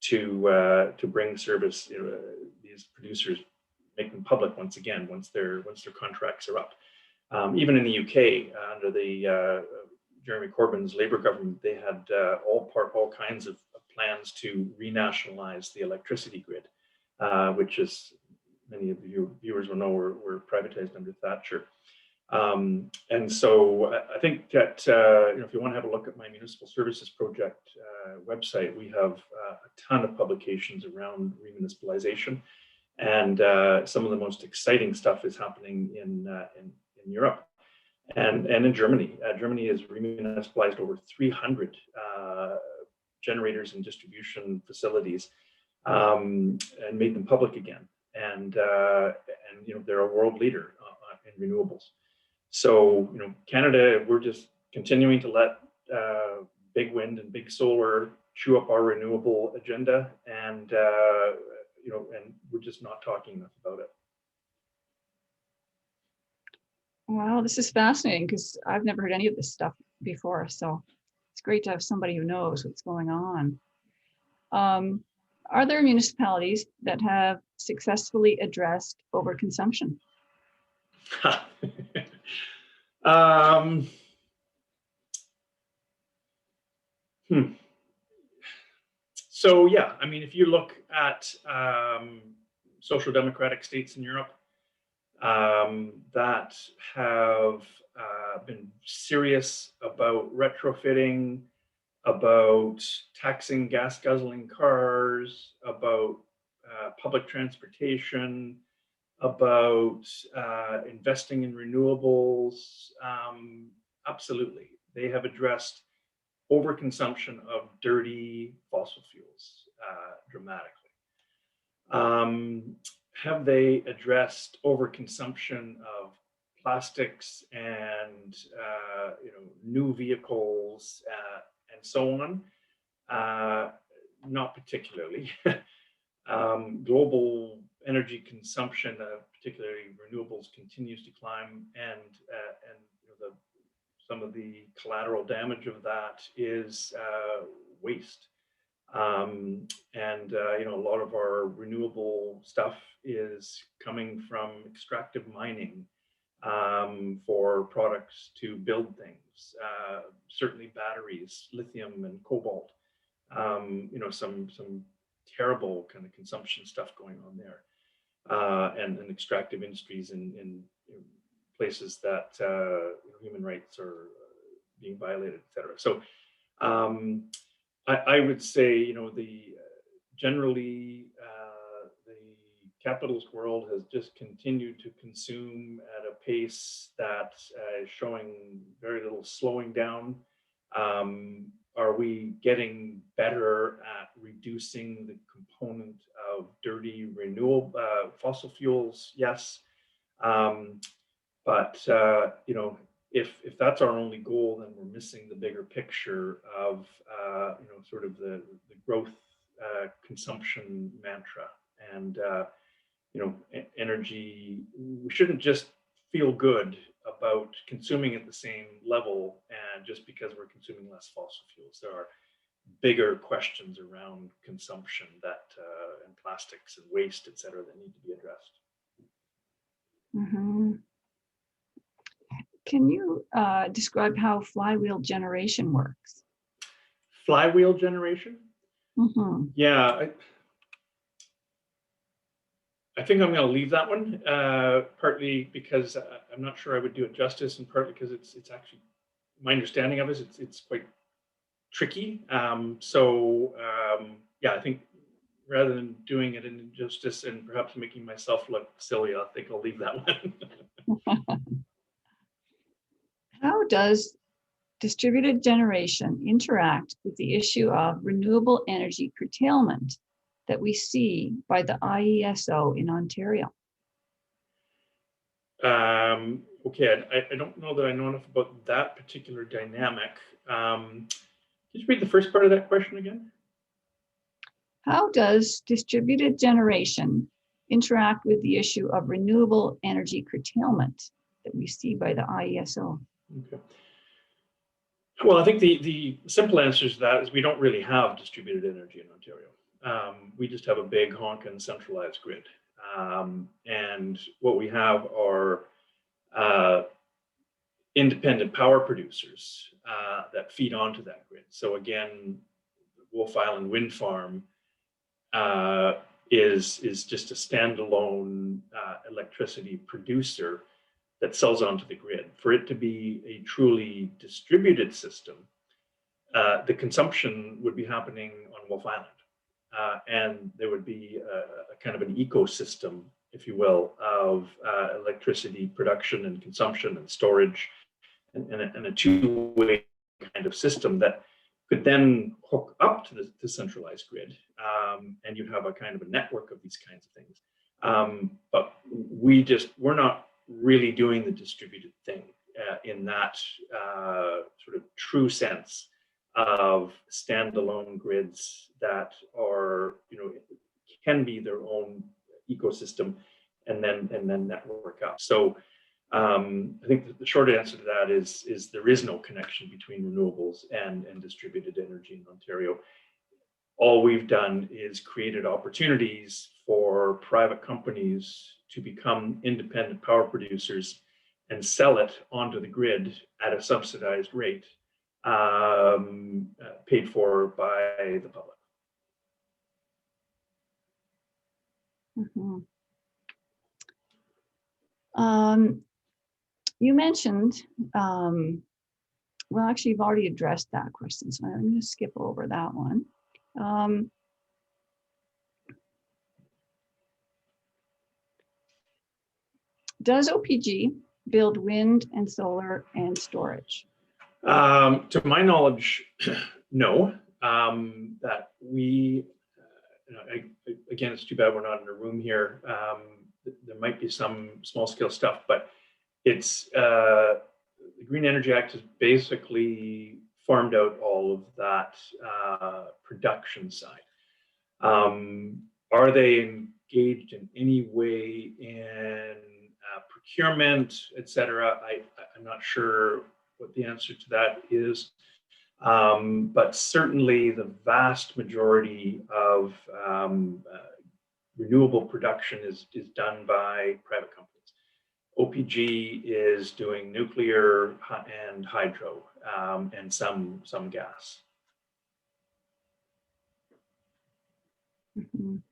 to bring service. These producers, make them public once again once their contracts are up. Even in the UK, under the Jeremy Corbyn's Labour government, they had all kinds of plans to renationalize the electricity grid, which is, many of you viewers will know, were privatized under Thatcher. And so I think that if you want to have a look at my Municipal Services Project website, we have a ton of publications around remunicipalization, and some of the most exciting stuff is happening in Europe. And in Germany. Germany has remunicipalized over 300 generators and distribution facilities, and made them public again. And they're a world leader in renewables. So Canada, we're just continuing to let big wind and big solar chew up our renewable agenda, and and we're just not talking enough about it. Wow, this is fascinating because I've never heard any of this stuff before. So it's great to have somebody who knows what's going on. Are there municipalities that have successfully addressed overconsumption? So yeah, I mean, if you look at social democratic states in Europe that have been serious about retrofitting, about taxing gas guzzling cars, about public transportation, about investing in renewables, absolutely. They have addressed overconsumption of dirty fossil fuels dramatically. Have they addressed overconsumption of plastics and new vehicles and so on? Not particularly. Global energy consumption, particularly renewables, continues to climb, and some of the collateral damage of that is waste. A lot of our renewable stuff is coming from extractive mining for products to build things. Certainly batteries, lithium and cobalt. Some terrible kind of consumption stuff going on there, and extractive industries in places that human rights are being violated, et cetera. So I would say, generally the capitalist world has just continued to consume at a pace that is showing very little slowing down. are we getting better at reducing the component of dirty renewable fossil fuels? Yes. But you know, if that's our only goal, then we're missing the bigger picture of you know, sort of the growth consumption mantra. And you know, energy, we shouldn't just feel good about consuming at the same level and just because we're consuming less fossil fuels. There are bigger questions around consumption that and plastics and waste, et cetera, that need to be addressed. Mhm. Can you describe how flywheel generation works? Flywheel generation? Mhm. Yeah, I think I'm going to leave that one, partly because I'm not sure I would do it justice, and partly because it's actually, my understanding of it, it's quite tricky. Yeah, I think rather than doing it in injustice and perhaps making myself look silly, I think I'll leave that one. How does distributed generation interact with the issue of renewable energy curtailment that we see by the IESO in Ontario? Okay, I don't know that I know enough about that particular dynamic. Could you read the first part of that question again? How does distributed generation interact with the issue of renewable energy curtailment that we see by the IESO? Okay. Well, I think the simple answer to that is we don't really have distributed energy in Ontario. We just have a big honking centralized grid. And what we have are independent power producers that feed onto that grid. So again, Wolf Island Wind Farm is just a standalone electricity producer that sells onto the grid. For it to be a truly distributed system, the consumption would be happening on Wolf Island. And there would be a kind of an ecosystem, if you will, of electricity production and consumption and storage, and a two-way kind of system that could then hook up to the centralized grid, and you'd have a kind of a network of these kinds of things. But we're not really doing the distributed thing in that sort of true sense of standalone grids that are, you know, can be their own ecosystem and then network up. So I think the short answer to that is there is no connection between renewables and distributed energy in Ontario. All we've done is created opportunities for private companies to become independent power producers and sell it onto the grid at a subsidized rate, paid for by the public. Mhm. You mentioned, well, actually, you've already addressed that question, so I'm going to skip over that one. Does OPG build wind and solar and storage? To my knowledge, no. That we, again, it's too bad we're not in a room here. There might be some small scale stuff, but it's the Green Energy Act has basically farmed out all of that production side. Are they engaged in any way in procurement, et cetera? I'm not sure what the answer to that is. But certainly the vast majority of renewable production is done by private companies. OPG is doing nuclear and hydro, and some gas. Mhm.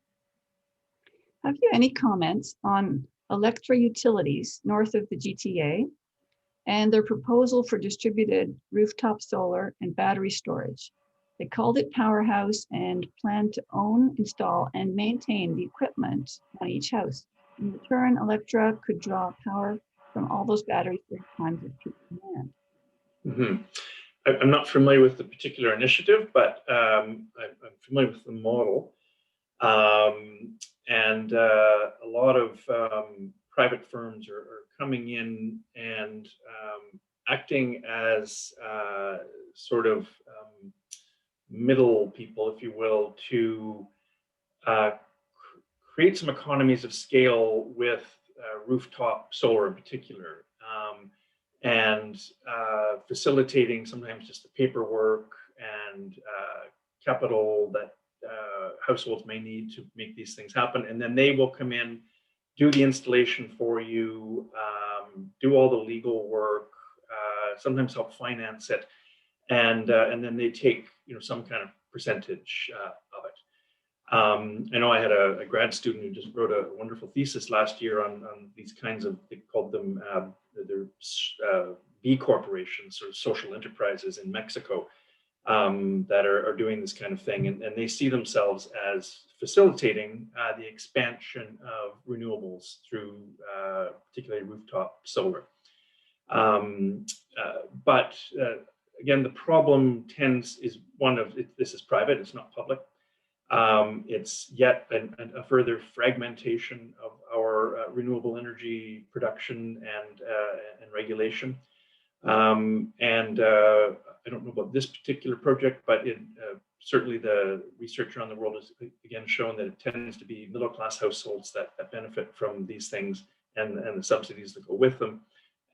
Have you any comments on Electra Utilities north of the GTA and their proposal for distributed rooftop solar and battery storage? They called it Powerhouse and plan to own, install, and maintain the equipment on each house. In return, Electra could draw power from all those batteries during times of peak demand. Mm-hmm. I'm not familiar with the particular initiative, but I'm familiar with the model. And a lot of private firms are coming in and acting as sort of middle people, if you will, to create some economies of scale with rooftop solar in particular, and facilitating sometimes just the paperwork and capital that households may need to make these things happen. And then they will come in, do the installation for you, do all the legal work, sometimes help finance it, and then they take some kind of percentage of it. I know I had a grad student who just wrote a wonderful thesis last year on these kinds of, they called them they're B corporations or social enterprises in Mexico that are doing this kind of thing, and they see themselves as facilitating the expansion of renewables through particularly rooftop solar. But again, the problem is one of this is private, it's not public. It's yet a further fragmentation of our renewable energy production and regulation. I don't know about this particular project, but certainly the research around the world has again shown that it tends to be middle-class households that benefit from these things and the subsidies that go with them.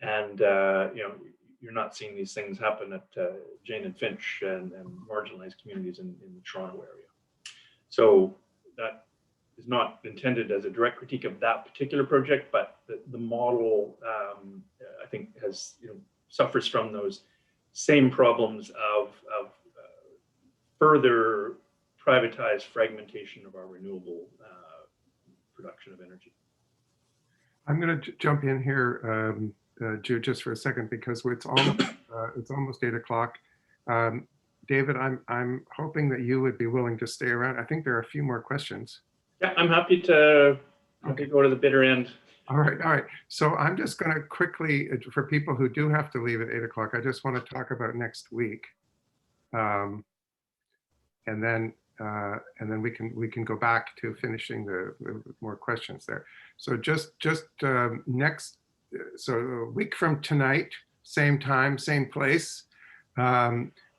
And you're not seeing these things happen at Jane and Finch and marginalized communities in the Toronto area. So that is not intended as a direct critique of that particular project, but the model I think suffers from those same problems of further privatized fragmentation of our renewable production of energy. I'm going to jump in here, Jude, just for a second, because it's almost 8 o'clock. David, I'm hoping that you would be willing to stay around. I think there are a few more questions. Yeah, I'm happy to go to the bitter end. All right. So I'm just going to quickly, for people who do have to leave at 8 o'clock, I just want to talk about next week, and then we can go back to finishing the more questions there. So just next, so a week from tonight, same time, same place,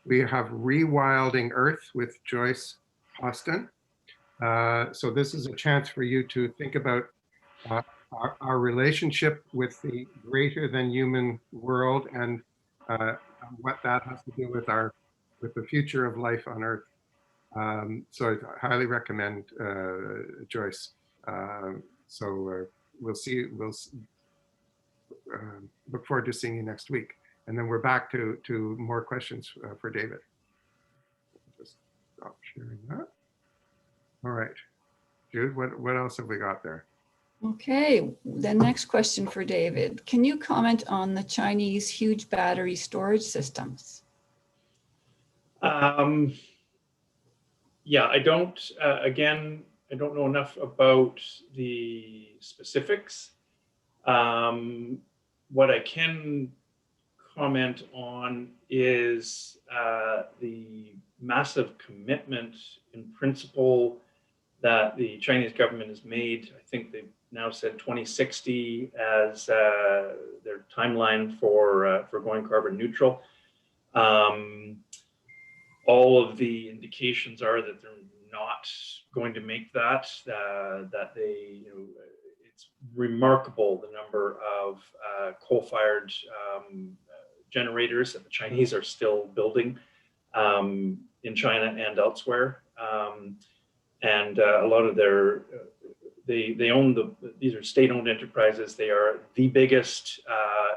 we have Rewilding Earth with Joyce Austin. So this is a chance for you to think about our relationship with the greater than human world and what that has to do with the future of life on Earth. So I highly recommend Joyce. So we'll see. We'll look forward to seeing you next week, and then we're back to more questions for David. Just stop sharing that. All right, Jude. What else have we got there? Okay, the next question for David. Can you comment on the Chinese huge battery storage systems? Yeah, I don't, again, I don't know enough about the specifics. What I can comment on is the massive commitment in principle that the Chinese government has made. I think they've now said 2060 as their timeline for going carbon neutral. All of the indications are that they're not going to make that. That they, it's remarkable the number of coal-fired generators that the Chinese are still building in China and elsewhere. And a lot of their, they own these are state-owned enterprises. They are the biggest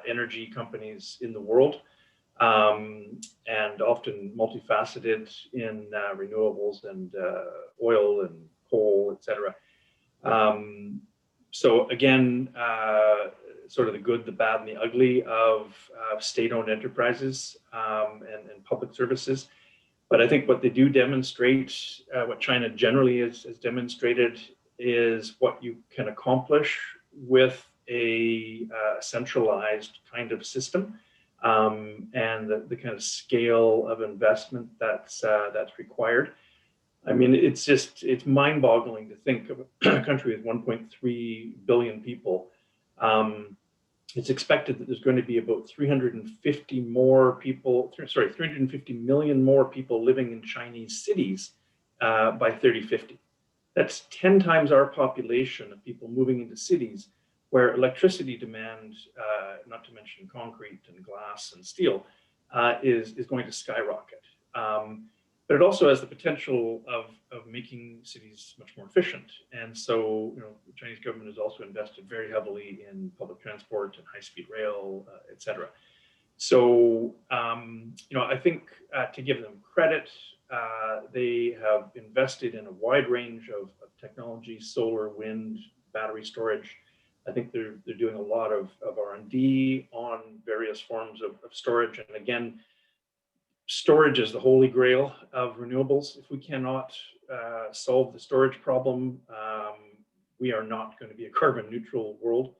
energy companies in the world, and often multifaceted in renewables and oil and coal, etc. So again, sort of the good, the bad, and the ugly of state-owned enterprises and public services. But I think what they do demonstrate, what China generally has demonstrated, is what you can accomplish with a centralized kind of system. and the kind of scale of investment that's required. I mean, it's mind-boggling to think of a country with 1.3 billion people. It's expected that there's going to be about 350 million more people living in Chinese cities by 2050. That's 10 times our population of people moving into cities where electricity demand, not to mention concrete and glass and steel, is going to skyrocket. But it also has the potential of making cities much more efficient. And so, the Chinese government has also invested very heavily in public transport and high-speed rail, et cetera. So, I think to give them credit, they have invested in a wide range of technologies: solar, wind, battery storage. I think they're doing a lot of R&D on various forms of storage. And again, storage is the holy grail of renewables. If we cannot solve the storage problem, we are not going to be a carbon neutral world.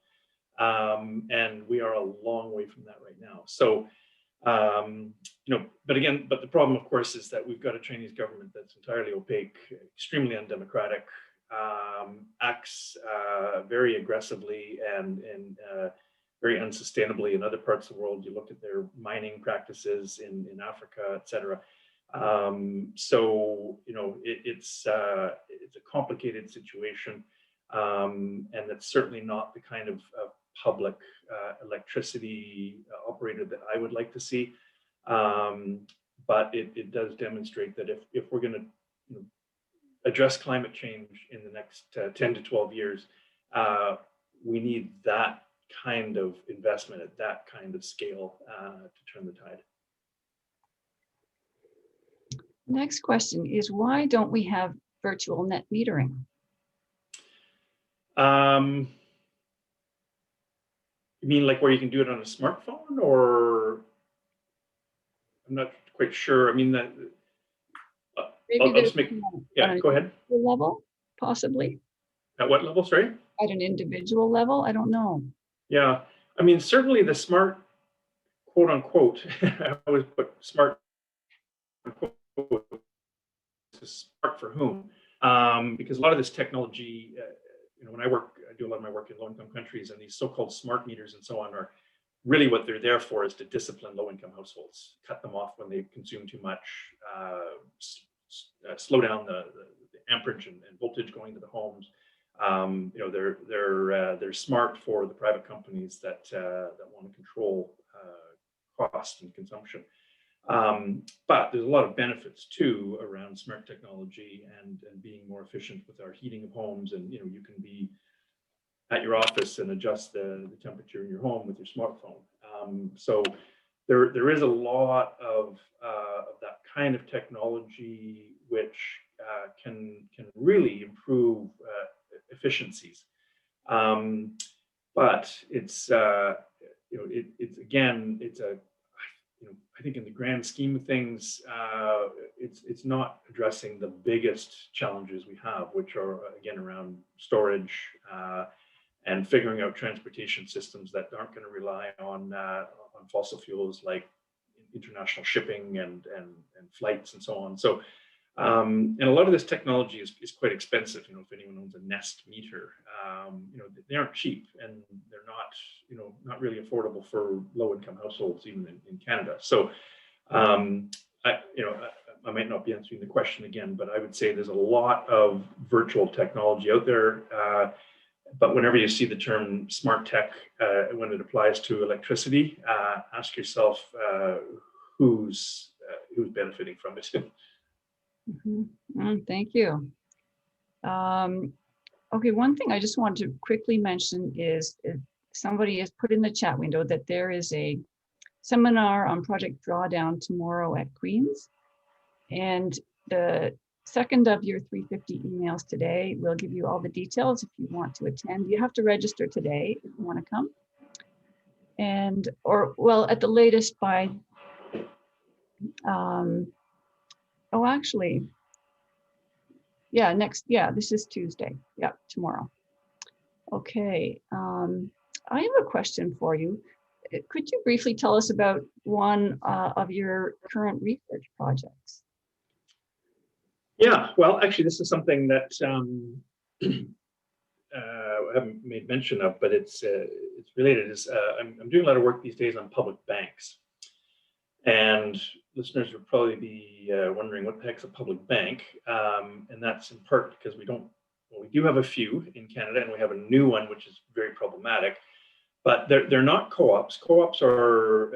And we are a long way from that right now. So, but the problem, of course, is that we've got a Chinese government that's entirely opaque, extremely undemocratic, acts very aggressively and very unsustainably in other parts of the world. You look at their mining practices in Africa, et cetera. So, it's a complicated situation, and it's certainly not the kind of public electricity operator that I would like to see. But it does demonstrate that if we're going to address climate change in the next 10 to 12 years, we need that kind of investment at that kind of scale to turn the tide. Next question is, why don't we have virtual net metering? You mean like where you can do it on a smartphone, or I'm not quite sure. I mean, that Maybe I'll just make, yeah, go ahead. Level, possibly. At what level, sorry? At an individual level, I don't know. Yeah, I mean, certainly the smart, quote unquote, I always put smart, quote, smart for whom? Because a lot of this technology, when I do a lot of my work in low-income countries, and these so-called smart meters and so on are really what they're there for, is to discipline low-income households, cut them off when they consume too much, slow down the amperage and voltage going to the homes. They're smart for the private companies that want to control cost and consumption. But there's a lot of benefits too around smart technology and being more efficient with our heating of homes. And you can be at your office and adjust the temperature in your home with your smartphone. So there is a lot of that kind of technology which can really improve efficiencies. But it's I think in the grand scheme of things, it's not addressing the biggest challenges we have, which are again around storage and figuring out transportation systems that aren't going to rely on fossil fuels like international shipping and flights and so on. So, and a lot of this technology is quite expensive. If anyone owns a Nest meter, they aren't cheap, and they're not really affordable for low-income households, even in Canada. So, I might not be answering the question again, but I would say there's a lot of virtual technology out there. But whenever you see the term smart tech, when it applies to electricity, ask yourself who's benefiting from it. Mm-hmm. Thank you. Okay, one thing I just want to quickly mention is somebody has put in the chat window that there is a seminar on Project Drawdown tomorrow at Queen's. And the second of your 350 emails today will give you all the details if you want to attend. You have to register today if you want to come. Well, at the latest by, actually, this is Tuesday. Yeah, tomorrow. Okay, I have a question for you. could you briefly tell us about one of your current research projects? Yeah, well, actually, this is something that I haven't made mention of, but it's related. I'm doing a lot of work these days on public banks, and listeners would probably be wondering what the heck's a public bank, and that's in part because we do have a few in Canada, and we have a new one which is very problematic. But they're not co-ops. Co-ops are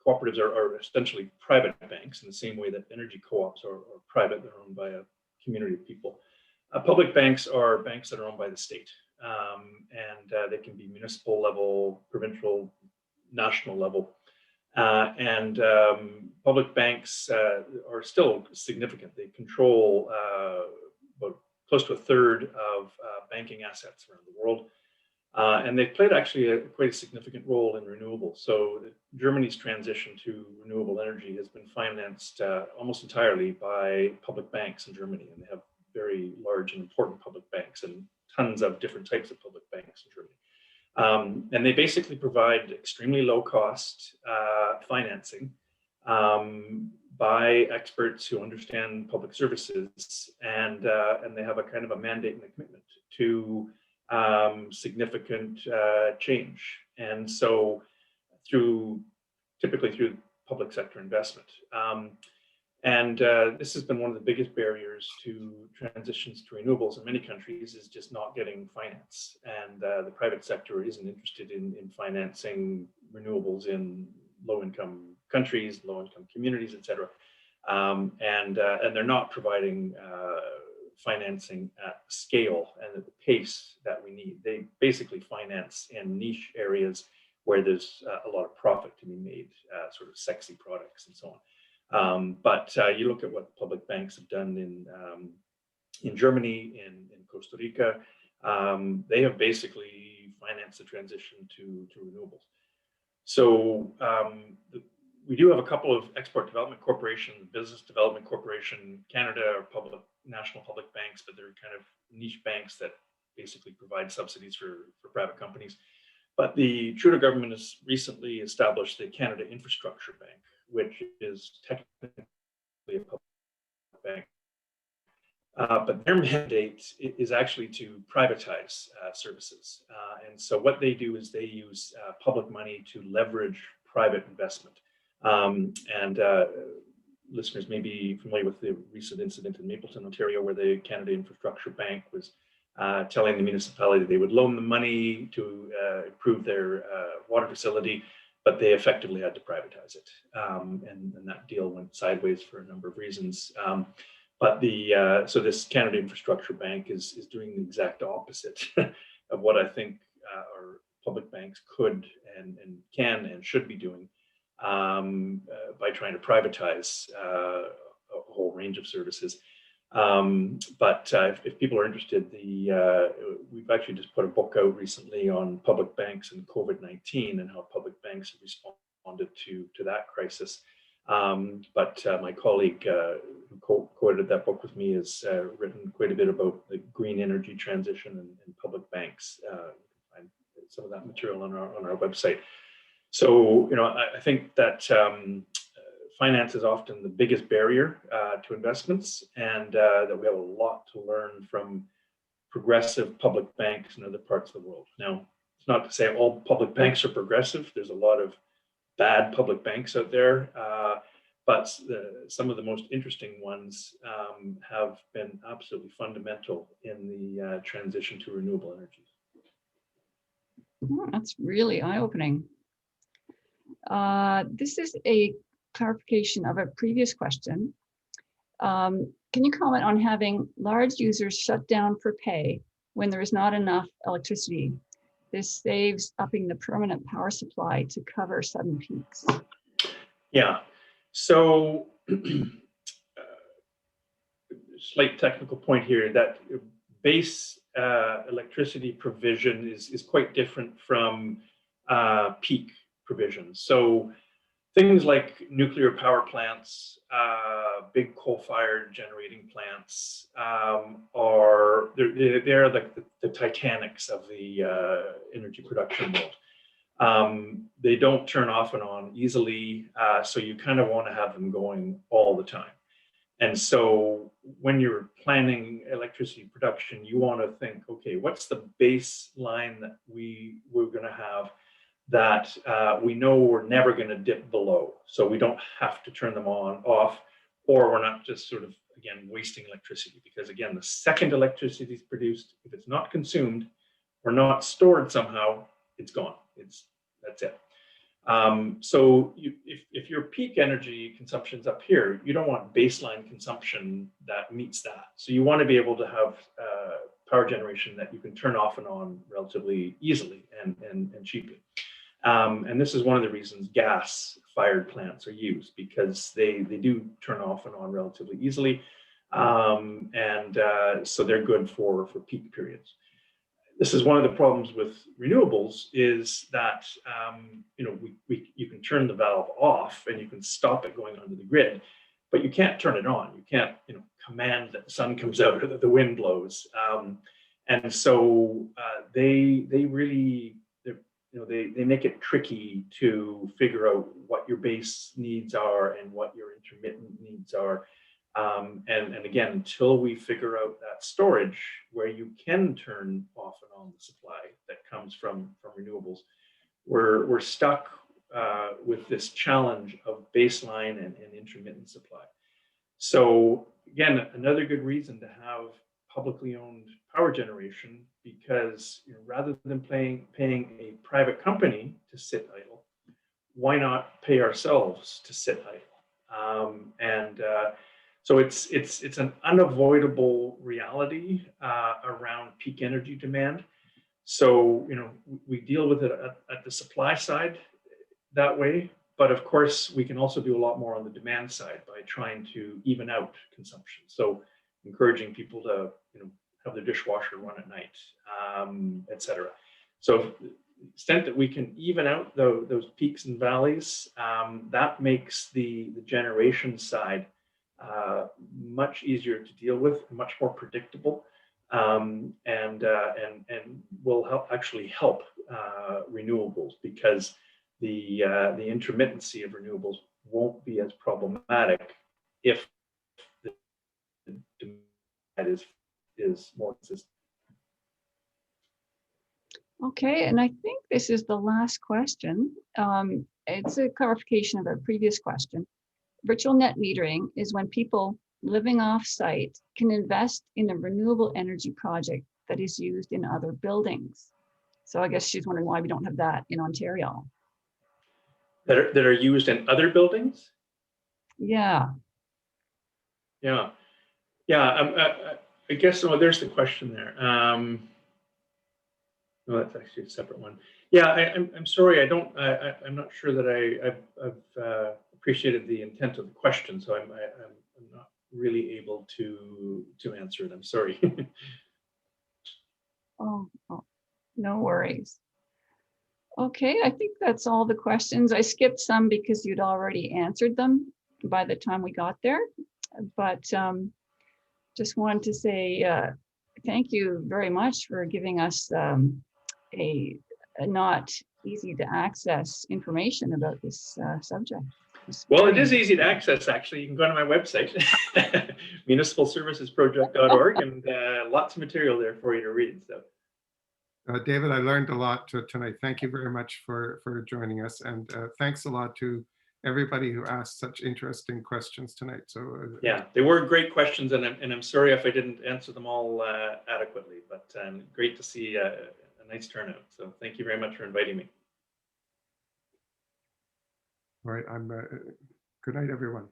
cooperatives are essentially private banks in the same way that energy co-ops are private. They're owned by a community of people. Public banks are banks that are owned by the state, and they can be municipal level, provincial, national level. And public banks are still significant. They control about close to a third of banking assets around the world. And they've played actually quite a significant role in renewables. So Germany's transition to renewable energy has been financed almost entirely by public banks in Germany. And they have very large and important public banks and tons of different types of public banks in Germany. And they basically provide extremely low cost financing by experts who understand public services. And they have a kind of a mandate and a commitment to significant change. And so typically through public sector investment. This has been one of the biggest barriers to transitions to renewables in many countries, is just not getting finance. And the private sector isn't interested in financing renewables in low-income countries, low-income communities, et cetera. And they're not providing financing at scale and at the pace that we need. They basically finance in niche areas where there's a lot of profit to be made, sort of sexy products and so on. But you look at what public banks have done in Germany, in Costa Rica, they have basically financed the transition to renewables. So we do have a couple of Export Development Corporation, Business Development Corporation, Canada are national public banks, but they're kind of niche banks that basically provide subsidies for private companies. But the Trudeau government has recently established the Canada Infrastructure Bank, which is technically a public bank. But their mandate is actually to privatize services. And so what they do is they use public money to leverage private investment. Listeners may be familiar with the recent incident in Mapleton, Ontario, where the Canada Infrastructure Bank was telling the municipality they would loan them money to improve their water facility, but they effectively had to privatize it. And that deal went sideways for a number of reasons. So this Canada Infrastructure Bank is doing the exact opposite of what I think our public banks could and can and should be doing. By trying to privatize a whole range of services. But if people are interested, we've actually just put a book out recently on public banks and COVID-19 and how public banks have responded to that crisis. But my colleague who co-edited that book with me has written quite a bit about the green energy transition and public banks. You can find some of that material on our website. So, I think that finance is often the biggest barrier to investments, and that we have a lot to learn from progressive public banks in other parts of the world. Now, it's not to say all public banks are progressive. There's a lot of bad public banks out there, but some of the most interesting ones have been absolutely fundamental in the transition to renewable energies. Oh, that's really eye-opening. This is a clarification of a previous question. Can you comment on having large users shut down for pay when there is not enough electricity? This saves upping the permanent power supply to cover sudden peaks. Yeah, so slight technical point here, that base electricity provision is quite different from peak provisions. So things like nuclear power plants, big coal-fired generating plants they're like the Titanics of the energy production world. They don't turn off and on easily, so you kind of want to have them going all the time. And so when you're planning electricity production, you want to think, okay, what's the baseline that we're going to have that we know we're never going to dip below, so we don't have to turn them on, off, or we're not just sort of, again, wasting electricity. Because again, the second electricity is produced, if it's not consumed or not stored somehow, it's gone. That's it. So if your peak energy consumption is up here, you don't want baseline consumption that meets that. So you want to be able to have power generation that you can turn off and on relatively easily and cheaply. And this is one of the reasons gas-fired plants are used, because they do turn off and on relatively easily. So they're good for peak periods. This is one of the problems with renewables, is that you can turn the valve off and you can stop it going onto the grid, but you can't turn it on. You can't command that the sun comes out or that the wind blows. And so they really they make it tricky to figure out what your base needs are and what your intermittent needs are. And again, until we figure out that storage where you can turn off and on the supply that comes from renewables, we're stuck with this challenge of baseline and intermittent supply. So again, another good reason to have publicly owned power generation, because rather than paying a private company to sit idle, why not pay ourselves to sit idle? So it's an unavoidable reality around peak energy demand. So we deal with it at the supply side that way, but of course we can also do a lot more on the demand side by trying to even out consumption. So encouraging people to have their dishwasher run at night, etc. So the extent that we can even out those peaks and valleys, that makes the generation side much easier to deal with, much more predictable, and will actually help renewables, because the intermittency of renewables won't be as problematic if the demand is more consistent. Okay, and I think this is the last question. It's a clarification of a previous question. Virtual net metering is when people living off-site can invest in a renewable energy project that is used in other buildings. So I guess she's wondering why we don't have that in Ontario. That are used in other buildings? Yeah. Yeah. I guess, well, there's the question there. No, that's actually a separate one. Yeah, I'm sorry, I'm not sure that I've appreciated the intent of the question, so I'm not really able to answer it. I'm sorry. Oh, no worries. Okay, I think that's all the questions. I skipped some because you'd already answered them by the time we got there, but just wanted to say thank you very much for giving us a not easy to access information about this subject. Well, it is easy to access, actually. You can go to my website, municipalservicesproject.org, and lots of material there for you to read. So, David, I learned a lot tonight. Thank you very much for joining us, and thanks a lot to everybody who asked such interesting questions tonight. So yeah, they were great questions, and I'm sorry if I didn't answer them all adequately, but great to see a nice turnout. So thank you very much for inviting me. All right, good night, everyone.